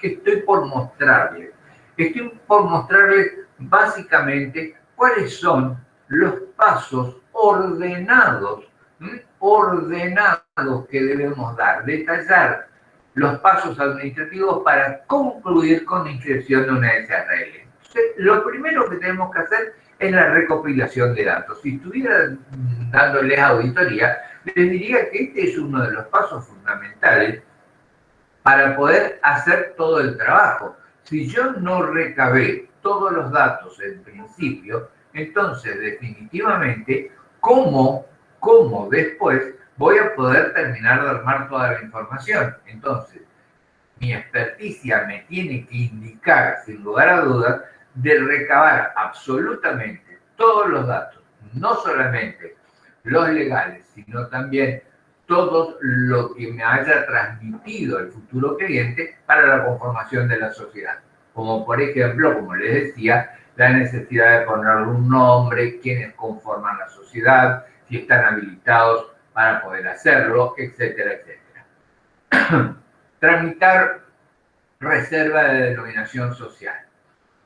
A: estoy por mostrarles? Estoy por mostrarles básicamente cuáles son los pasos ordenados que debemos dar, detallar los pasos administrativos para concluir con la inscripción de una SRL. Entonces, lo primero que tenemos que hacer es la recopilación de datos. Si estuviera dándoles auditoría, les diría que este es uno de los pasos fundamentales para poder hacer todo el trabajo. Si yo no recabé todos los datos en principio, entonces definitivamente, ¿cómo después voy a poder terminar de armar toda la información? Entonces, mi experticia me tiene que indicar, sin lugar a dudas, de recabar absolutamente todos los datos, no solamente los legales, sino también todo lo que me haya transmitido el futuro cliente para la conformación de la sociedad. Como por ejemplo, como les decía, la necesidad de ponerle un nombre, quiénes conforman la sociedad, si están habilitados para poder hacerlo, etcétera, etcétera. Tramitar reserva de denominación social.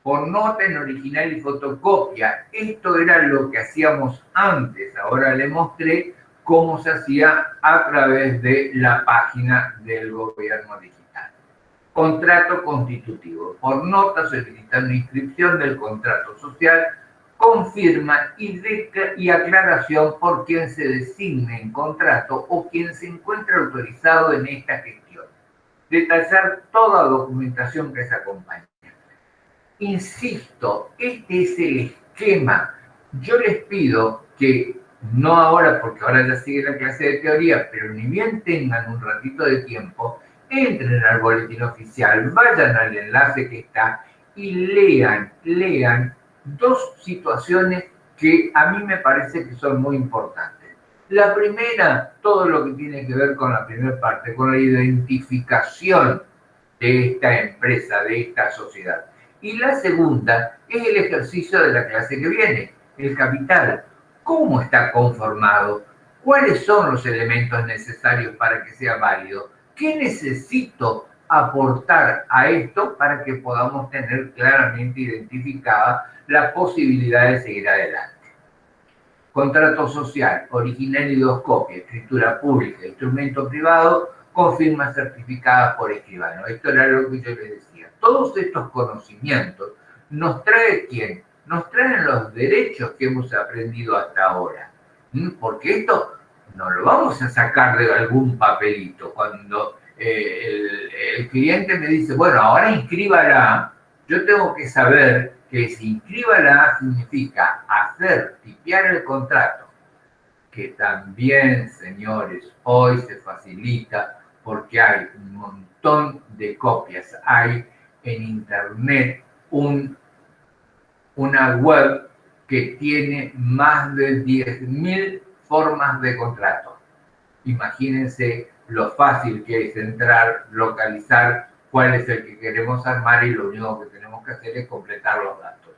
A: Por nota en original y fotocopia. Esto era lo que hacíamos antes. Ahora le mostré cómo se hacía a través de la página del gobierno digital. Contrato constitutivo. Por nota solicitando inscripción del contrato social, confirma y aclaración por quien se designe en contrato o quien se encuentre autorizado en esta gestión. Detallar toda documentación que se acompañe. Insisto, este es el esquema. Yo les pido que, no ahora, porque ahora ya sigue la clase de teoría, pero ni bien tengan un ratito de tiempo, entren al boletín oficial, vayan al enlace que está y lean dos situaciones que a mí me parece que son muy importantes. La primera, todo lo que tiene que ver con la primera parte, con la identificación de esta empresa, de esta sociedad. Y la segunda es el ejercicio de la clase que viene, el capital. ¿Cómo está conformado? ¿Cuáles son los elementos necesarios para que sea válido? ¿Qué necesito aportar a esto para que podamos tener claramente identificada la posibilidad de seguir adelante? Contrato social, original y 2 copias, escritura pública, instrumento privado, con firma certificada por escribano. Esto era lo que yo les decía. Todos estos conocimientos nos trae ¿quién? Nos traen los derechos que hemos aprendido hasta ahora. Porque esto no lo vamos a sacar de algún papelito. Cuando el cliente me dice, bueno, ahora inscríbala, yo tengo que saber que si inscríbala significa tipear el contrato, que también, señores, hoy se facilita porque hay un montón de copias. Hay en internet una web que tiene más de 10.000 formas de contrato. Imagínense lo fácil que es entrar, localizar cuál es el que queremos armar y lo único que tenemos que hacer es completar los datos.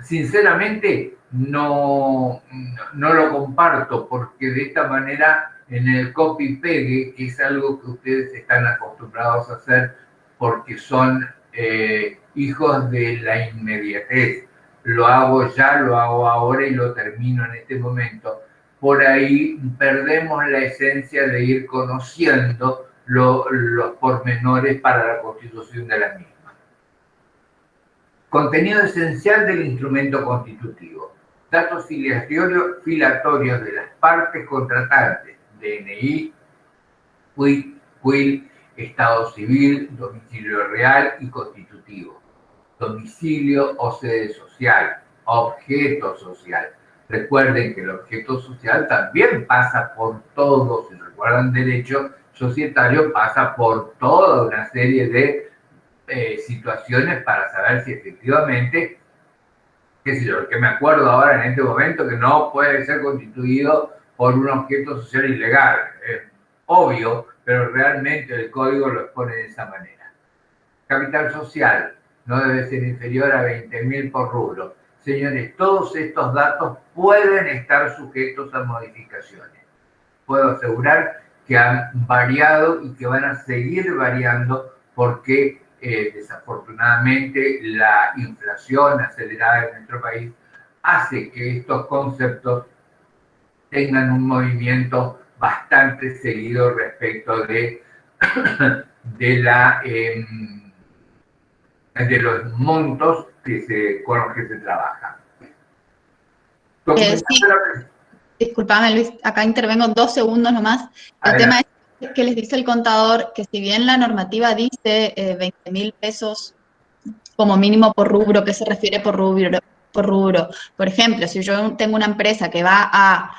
A: Sinceramente, no lo comparto porque de esta manera en el copy-pegue, que es algo que ustedes están acostumbrados a hacer porque son hijos de la inmediatez. Lo hago ya, lo hago ahora y lo termino en este momento. Por ahí perdemos la esencia de ir conociendo los pormenores para la constitución de la misma. Contenido esencial del instrumento constitutivo. Datos filatorios de las partes contratantes, DNI, CUIL estado civil, domicilio real y constitutivo. Domicilio o sede social, objeto social. Recuerden que el objeto social también pasa por todo, si recuerdan derecho societario, pasa por toda una serie de situaciones para saber si efectivamente, qué sé yo, que me acuerdo ahora en este momento que no puede ser constituido por un objeto social ilegal. Es obvio, pero realmente el código lo expone de esa manera. Capital social no debe ser inferior a 20.000 por rubro. Señores, todos estos datos pueden estar sujetos a modificaciones. Puedo asegurar que han variado y que van a seguir variando porque desafortunadamente la inflación acelerada en nuestro país hace que estos conceptos tengan un movimiento bastante seguido respecto de los montos con los que se trabaja.
B: Sí. Disculpame, Luis, acá intervengo 2 segundos nomás. El tema es que les dice el contador que si bien la normativa dice 20.000 pesos como mínimo por rubro, ¿qué se refiere por rubro? Por ejemplo, si yo tengo una empresa que va a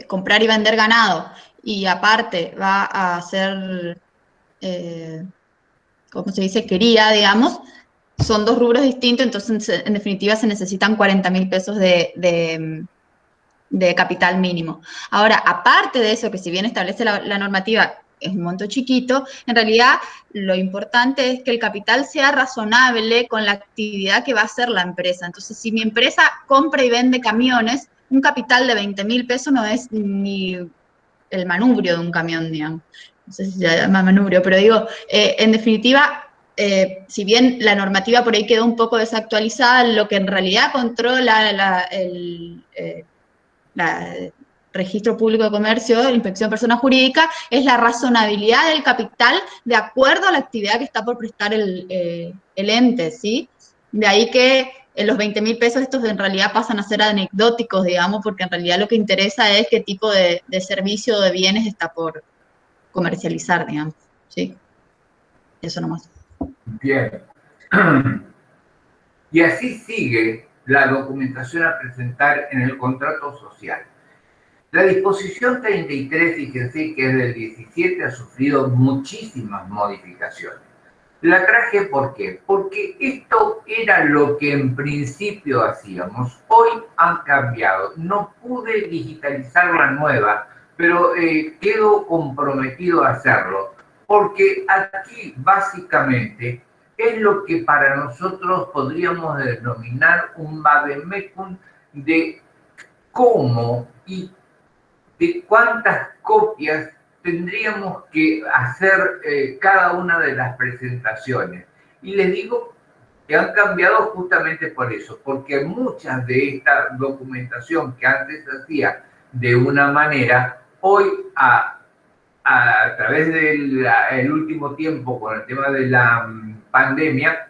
B: comprar y vender ganado y aparte va a hacer, ¿cómo se dice? Cría, digamos. Son 2 rubros distintos, entonces en definitiva se necesitan 40.000 pesos de capital mínimo. Ahora, aparte de eso, que si bien establece la normativa, es un monto chiquito, en realidad lo importante es que el capital sea razonable con la actividad que va a hacer la empresa. Entonces, si mi empresa compra y vende camiones, un capital de 20.000 pesos no es ni el manubrio de un camión, digamos. No sé si se llama manubrio, pero digo, en definitiva, si bien la normativa por ahí quedó un poco desactualizada, lo que en realidad controla el Registro Público de Comercio, la Inspección de Personas Jurídicas, es la razonabilidad del capital de acuerdo a la actividad que está por prestar el ente, ¿sí? De ahí que los 20.000 pesos estos en realidad pasan a ser anecdóticos, digamos, porque en realidad lo que interesa es qué tipo de servicio o de bienes está por comercializar, digamos, ¿sí? Eso nomás.
A: Bien. Y así sigue la documentación a presentar en el contrato social. La disposición 33, fíjense que es del 17, ha sufrido muchísimas modificaciones. La traje, ¿por qué? Porque esto era lo que en principio hacíamos. Hoy han cambiado. No pude digitalizar la nueva, pero quedo comprometido a hacerlo. Porque aquí, básicamente, es lo que para nosotros podríamos denominar un vademecum de cómo y de cuántas copias tendríamos que hacer cada una de las presentaciones. Y les digo que han cambiado justamente por eso, porque muchas de esta documentación que antes se hacía de una manera, hoy a través del último tiempo con el tema de la pandemia,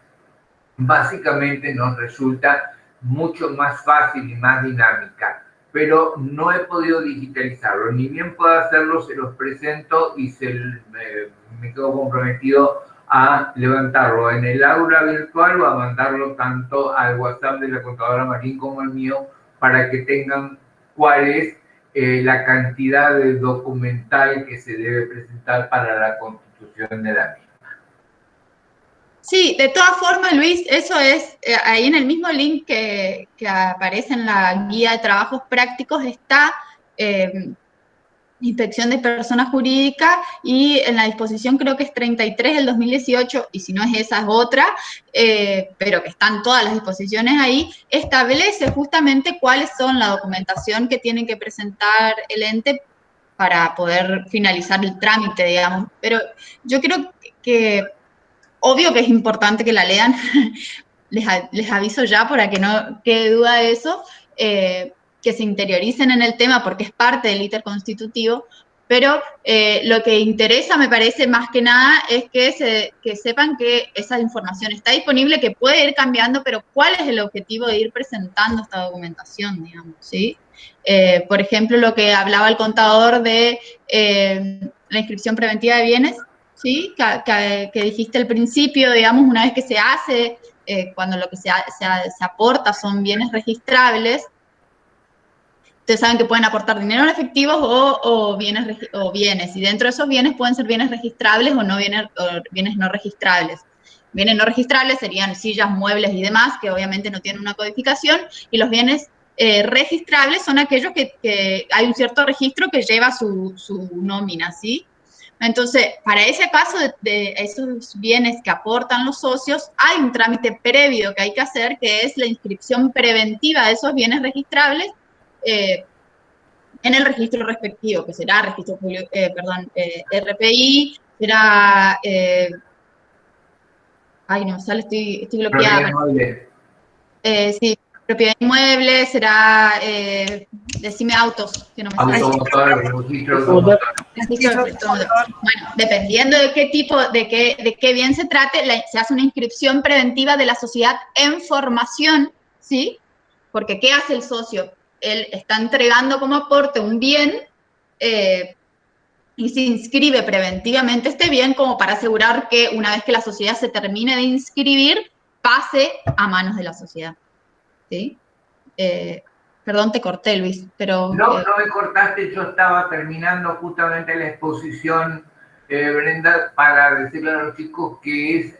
A: básicamente nos resulta mucho más fácil y más dinámica, pero no he podido digitalizarlo. Ni bien puedo hacerlo, se los presento y me quedo comprometido a levantarlo en el aula virtual o a mandarlo tanto al WhatsApp de la contadora Marín como al mío para que tengan cuál es la cantidad de documental que se debe presentar para la constitución de la misma.
B: Sí, de todas formas, Luis, eso es, ahí en el mismo link que aparece en la guía de trabajos prácticos está Inspección de Personas Jurídicas y en la disposición creo que es 33 del 2018, y si no es esa es otra, pero que están todas las disposiciones ahí, establece justamente cuáles son la documentación que tienen que presentar el ente para poder finalizar el trámite, digamos. Pero yo creo que obvio que es importante que la lean, les aviso ya para que no quede duda de eso, que se interioricen en el tema porque es parte del íter constitutivo, pero lo que interesa, me parece, más que nada, es que sepan que esa información está disponible, que puede ir cambiando, pero cuál es el objetivo de ir presentando esta documentación, digamos, ¿sí? Por ejemplo, lo que hablaba el contador de la inscripción preventiva de bienes, ¿sí? Que dijiste al principio, digamos, una vez que se hace, cuando lo que se aporta son bienes registrables, ustedes saben que pueden aportar dinero en efectivo o bienes, y dentro de esos bienes pueden ser bienes registrables o bienes no registrables. Bienes no registrables serían sillas, muebles y demás, que obviamente no tienen una codificación, y los bienes registrables son aquellos que hay un cierto registro que lleva su nómina, ¿sí? Entonces, para ese caso de esos bienes que aportan los socios, hay un trámite previo que hay que hacer, que es la inscripción preventiva de esos bienes registrables en el registro respectivo, que será registro público, RPI, será, ay no, sale, estoy bloqueada. Sí, propiedad inmueble, será, decime autos, que no me sale.
A: Automotor.
B: Bueno, dependiendo de qué tipo, de qué bien se trate, se hace una inscripción preventiva de la sociedad en formación, ¿sí? Porque ¿qué hace el socio? Él está entregando como aporte un bien y se inscribe preventivamente este bien como para asegurar que una vez que la sociedad se termine de inscribir, pase a manos de la sociedad. ¿Sí? Perdón, te corté, Luis, pero...
A: No, no me cortaste, yo estaba terminando justamente la exposición, Brenda, para decirle a los chicos que es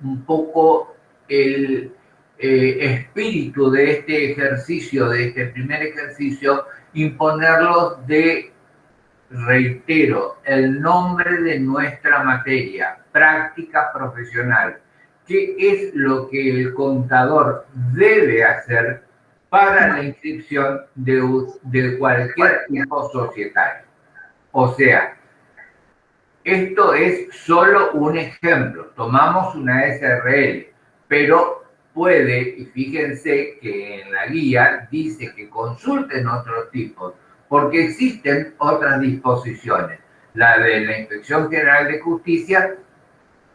A: un poco el espíritu de este ejercicio, de este primer ejercicio, imponerlos de, reitero, el nombre de nuestra materia, práctica profesional. ¿Qué es lo que el contador debe hacer para la inscripción de cualquier tipo societario? O sea, esto es solo un ejemplo. Tomamos una SRL, pero puede, y fíjense que en la guía dice que consulten otros tipos, porque existen otras disposiciones. La de la Inspección General de Justicia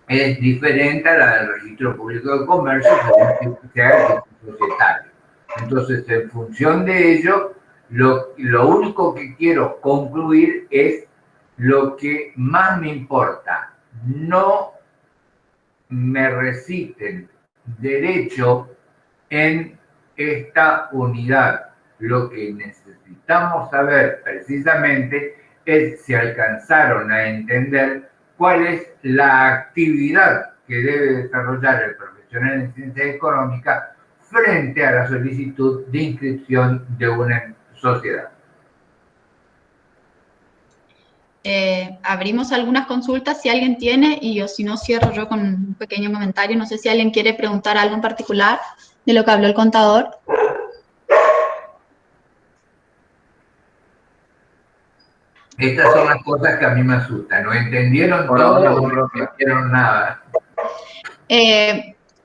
A: es diferente a la del Registro Público de Comercio, que sea el tipo societario. Entonces, en función de ello, lo único que quiero concluir es lo que más me importa. No me reciten derecho en esta unidad. Lo que necesitamos saber precisamente es si alcanzaron a entender cuál es la actividad que debe desarrollar el profesional en ciencias económicas frente a la solicitud de inscripción de una sociedad.
B: Abrimos algunas consultas si alguien tiene, y yo si no cierro yo con un pequeño comentario. No sé si alguien quiere preguntar algo en particular de lo que habló el contador.
A: Estas son las cosas que a mí me asustan. No entendieron todo, no entendieron nada.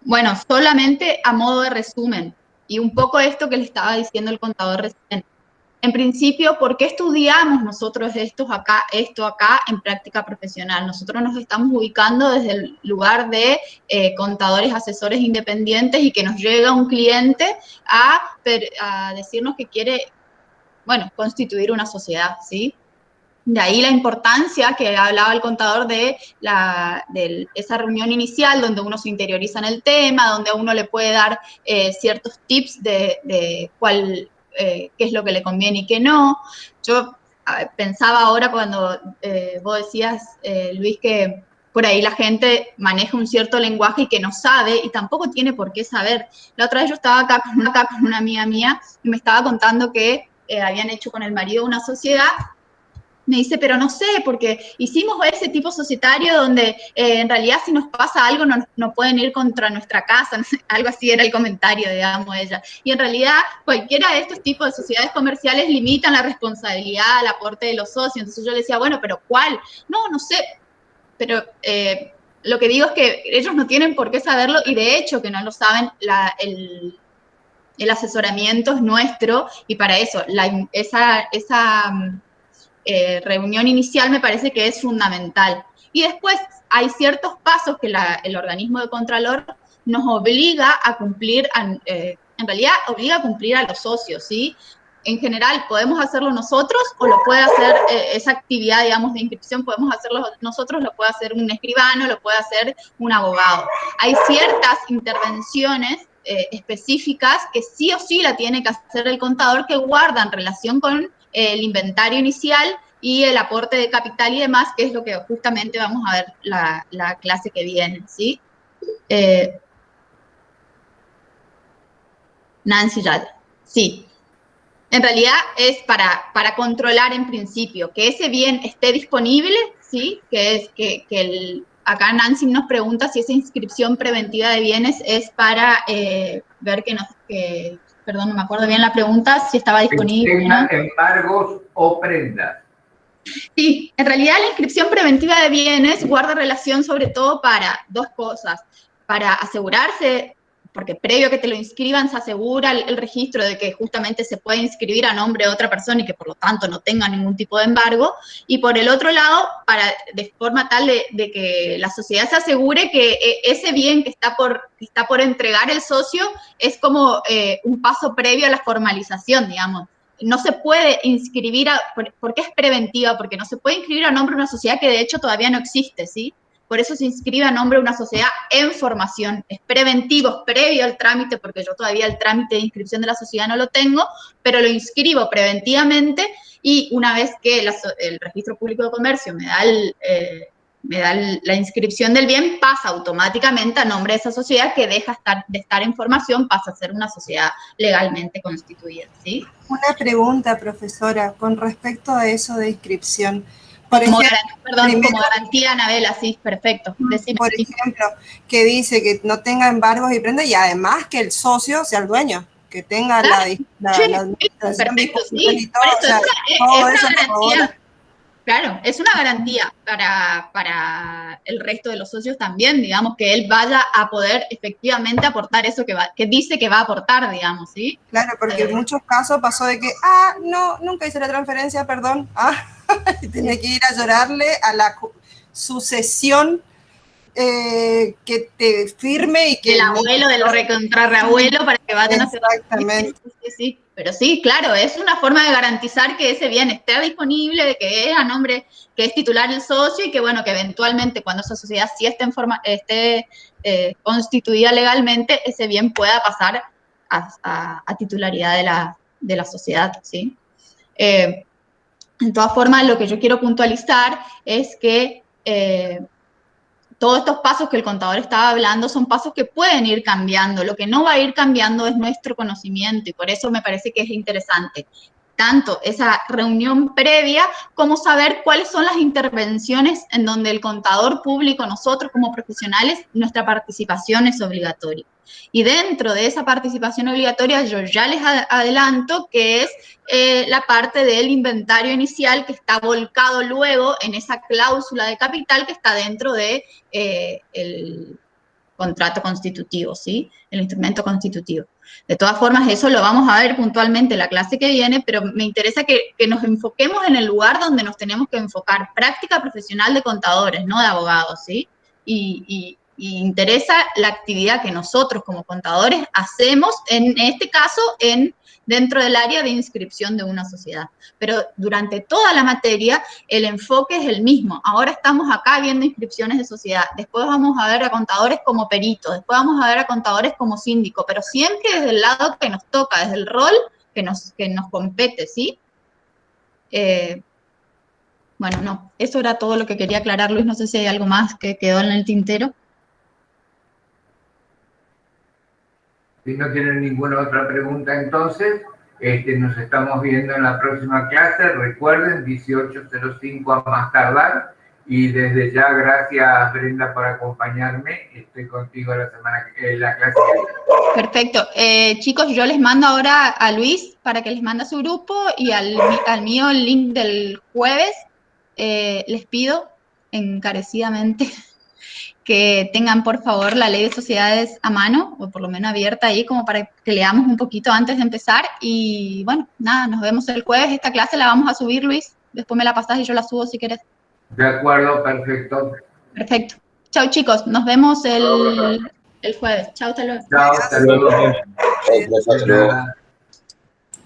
B: Bueno, solamente a modo de resumen, y un poco esto que le estaba diciendo el contador recién. En principio, ¿por qué estudiamos nosotros esto acá en práctica profesional? Nosotros nos estamos ubicando desde el lugar de contadores, asesores independientes, y que nos llega un cliente a decirnos que quiere, bueno, constituir una sociedad, ¿sí? De ahí la importancia que hablaba el contador de esa reunión inicial donde uno se interioriza en el tema, donde a uno le puede dar ciertos tips de qué es lo que le conviene y qué no. Yo pensaba ahora cuando vos decías, Luis, que por ahí la gente maneja un cierto lenguaje y que no sabe, y tampoco tiene por qué saber. La otra vez yo estaba acá con una amiga mía y me estaba contando que habían hecho con el marido una sociedad. Me dice, pero no sé, porque hicimos ese tipo societario donde en realidad si nos pasa algo no pueden ir contra nuestra casa, no sé, algo así era el comentario, digamos, ella. Y en realidad cualquiera de estos tipos de sociedades comerciales limitan la responsabilidad, el aporte de los socios. Entonces yo le decía, bueno, ¿pero cuál? No sé, pero lo que digo es que ellos no tienen por qué saberlo, y de hecho que no lo saben, el asesoramiento es nuestro, y para eso esa reunión inicial me parece que es fundamental. Y después hay ciertos pasos que el organismo de Contralor nos obliga a cumplir, en realidad obliga a cumplir a los socios, ¿sí? en general podemos hacerlo nosotros o lo puede hacer esa actividad, digamos, de inscripción, podemos hacerlo nosotros, lo puede hacer un escribano, lo puede hacer un abogado. Hay ciertas intervenciones específicas que sí o sí la tiene que hacer el contador, que guardan relación con el inventario inicial y el aporte de capital y demás, que es lo que justamente vamos a ver la clase que viene, ¿sí? Nancy Yal, sí. En realidad es para controlar en principio que ese bien esté disponible, ¿sí? Acá Nancy nos pregunta si esa inscripción preventiva de bienes es para ver perdón, no me acuerdo bien la pregunta, si estaba disponible.
A: Que tenga embargos o prendas.
B: Sí, en realidad la inscripción preventiva de bienes guarda relación sobre todo para dos cosas, para asegurarse, porque previo a que te lo inscriban se asegura el registro de que justamente se puede inscribir a nombre de otra persona y que por lo tanto no tenga ningún tipo de embargo, y por el otro lado, de forma tal de que la sociedad se asegure que ese bien que está por entregar el socio es como un paso previo a la formalización, digamos. No se puede inscribir, porque es preventiva, porque no se puede inscribir a nombre de una sociedad que de hecho todavía no existe, ¿sí? Por eso se inscribe a nombre de una sociedad en formación. Es preventivo, es previo al trámite, porque yo todavía el trámite de inscripción de la sociedad no lo tengo, pero lo inscribo preventivamente y una vez que el Registro Público de Comercio me da la inscripción del bien, pasa automáticamente a nombre de esa sociedad que deja de estar en formación, pasa a ser una sociedad legalmente constituida, ¿sí?
E: Una pregunta, profesora, con respecto a eso de inscripción. Por ejemplo,
B: como garantía, Anabela, sí, perfecto. Decime,
E: por ejemplo, que dice que no tenga embargos y prendas y además que el socio sea el dueño, que tenga la administración disponible y todo.
B: Por eso,
E: todo
B: es
E: eso
B: una garantía. Claro, es una garantía para el resto de los socios también, digamos, que él vaya a poder efectivamente aportar eso que dice que va a aportar, digamos, ¿sí?
E: Claro, porque en muchos casos pasó de que, no, nunca hice la transferencia, perdón, tenía que ir a llorarle a la sucesión que te firme y que...
B: El abuelo del recontrarreabuelo para que vayan a hacer...
E: Exactamente.
B: Sí. Pero sí, claro, es una forma de garantizar que ese bien esté disponible, de que es a nombre, que es titular el socio y que, bueno, que eventualmente cuando esa sociedad sí esté constituida legalmente, ese bien pueda pasar a titularidad de la sociedad, ¿sí? De todas formas, lo que yo quiero puntualizar es que todos estos pasos que el contador estaba hablando son pasos que pueden ir cambiando. Lo que no va a ir cambiando es nuestro conocimiento y por eso me parece que es interesante tanto esa reunión previa como saber cuáles son las intervenciones en donde el contador público, nosotros como profesionales, nuestra participación es obligatoria. Y dentro de esa participación obligatoria yo ya les adelanto que es la parte del inventario inicial que está volcado luego en esa cláusula de capital que está dentro de el contrato constitutivo, ¿sí? El instrumento constitutivo. De todas formas, eso lo vamos a ver puntualmente en la clase que viene, pero me interesa que nos enfoquemos en el lugar donde nos tenemos que enfocar. Práctica profesional de contadores, no de abogados, ¿sí? Y interesa la actividad que nosotros como contadores hacemos, en este caso, dentro del área de inscripción de una sociedad. Pero durante toda la materia, el enfoque es el mismo. Ahora estamos acá viendo inscripciones de sociedad. Después vamos a ver a contadores como peritos. Después vamos a ver a contadores como síndico. Pero siempre desde el lado que nos toca, desde el rol que nos compete, ¿sí? Bueno, no. Eso era todo lo que quería aclarar, Luis. No sé si hay algo más que quedó en el tintero.
A: Si no tienen ninguna otra pregunta, entonces, nos estamos viendo en la próxima clase. Recuerden, 18:05 a más tardar. Y desde ya, gracias, Brenda, por acompañarme. Estoy contigo la clase que viene.
B: Perfecto. Chicos, yo les mando ahora a Luis para que les mande a su grupo y al mío el link del jueves. Les pido encarecidamente que tengan, por favor, la ley de sociedades a mano, o por lo menos abierta ahí, como para que leamos un poquito antes de empezar. Y bueno, nada, nos vemos el jueves. Esta clase la vamos a subir, Luis. Después me la pasás y yo la subo si querés.
A: De acuerdo, perfecto.
B: Perfecto. Chau, chicos. Nos vemos el jueves. Chau, hasta luego.
A: Chao, hasta luego.
C: Hasta luego.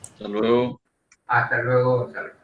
F: Hasta luego.
A: Hasta luego, Gonzalo.